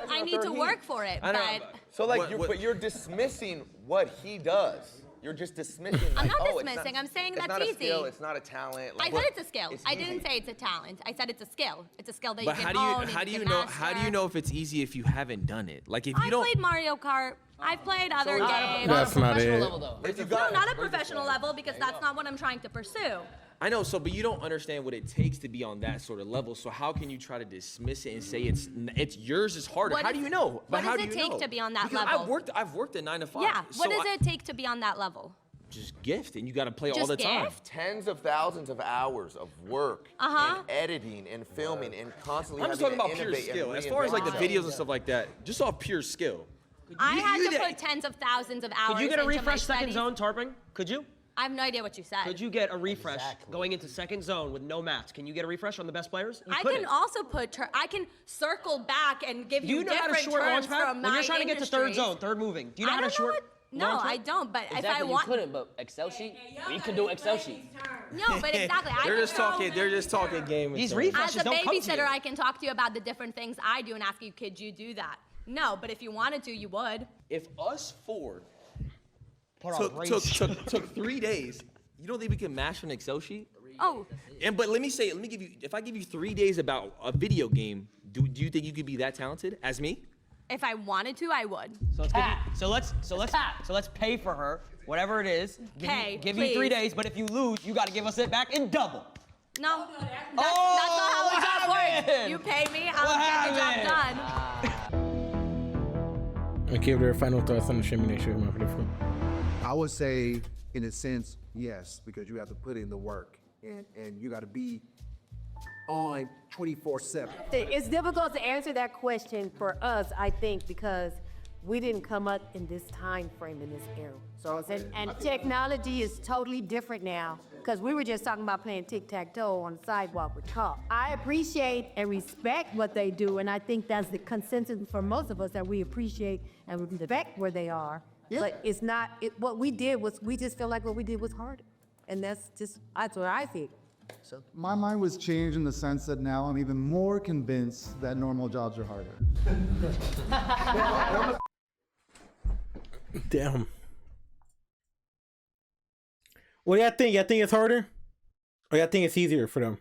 I need to work for it, I know, but so like, but you're dismissing what he does. You're just dismissing. I'm like, not oh, dismissing. I'm saying it's that's not a easy. skill. It's not a talent. I Like, said it's a skill. it's I easy. didn't say it's a talent. I said it's a skill. It's a skill that But you how can do you own and how do you can know master. how do you know if it's easy if you haven't done it? Like if you I don't. played Mario Kart. I've played other games. That's not it. No, not a professional level because that's not what I'm trying to pursue. I know, but you don't understand what it takes to be on that sort of level. So how can you try to dismiss it and say it's yours is harder? What How is- do you know? what how does do it you take know? to be on that Because level? I've worked a 9 to 5. Yeah. So What does it take to be on that level? Just gift, and you got to play all Just the time. gift? Tens of thousands of hours of work Uh-huh. and editing and filming and constantly I'm just having talking to about pure innovate and skill. As far as like the reinvent videos and yourself. stuff like that, just off pure skill. I You- had you to that- put tens of thousands of hours Could you get a into my refresh second studies. zone, Tarping? Could you? I have no idea what you said. Could you get a refresh going into second zone with no maps? Can you get a refresh on the best players? You I couldn't. can also put. I can circle back and give Do you you know how to different short terms launch pad? from When my you're trying to get to third industries. zone, third moving. Do you know I how to don't short? know no, launch I pad? don't. But if I Exactly, want, you couldn't, but Excel sheet, you could do Excel sheet. no, but exactly. I They're can just throw- talking. They're just talking game. These and refreshes As a don't come to you. babysitter, I can talk to you about the different things I do and ask you, could you do that? No, but if you wanted to, you would. If us four Put on brace. took 3 days, you don't think we can master an Excel sheet? Oh, But let me give you. If I give you 3 days about a video game, do you think you could be that talented as me? if I wanted to, I would. So let's pay for her, whatever it is. Give you 3 please. days, but if you lose, you got to give us it back in double. No, that's not how what the job works. happened? You pay me, I'll get the job done. I give their final thoughts on the streaming issue. I would say, in a sense, Yes, because you have to put in the work, and you got to be on 24/7. It's difficult to answer that question for us, I think, because we didn't come up in this time frame, in this era. So, and technology is totally different now, because we were just talking about playing tic-tac-toe on the sidewalk with chalk. I appreciate and respect what they do, and I think that's the consensus for most of us, that we appreciate and respect where they are. Yeah. But it's not, what we did was, we just feel like what we did was harder. And that's what I think. So my mind was changed in the sense that now I'm even more convinced that normal jobs are harder. Damn. What do y'all think? Y'all think it's harder? Or y'all think it's easier for them?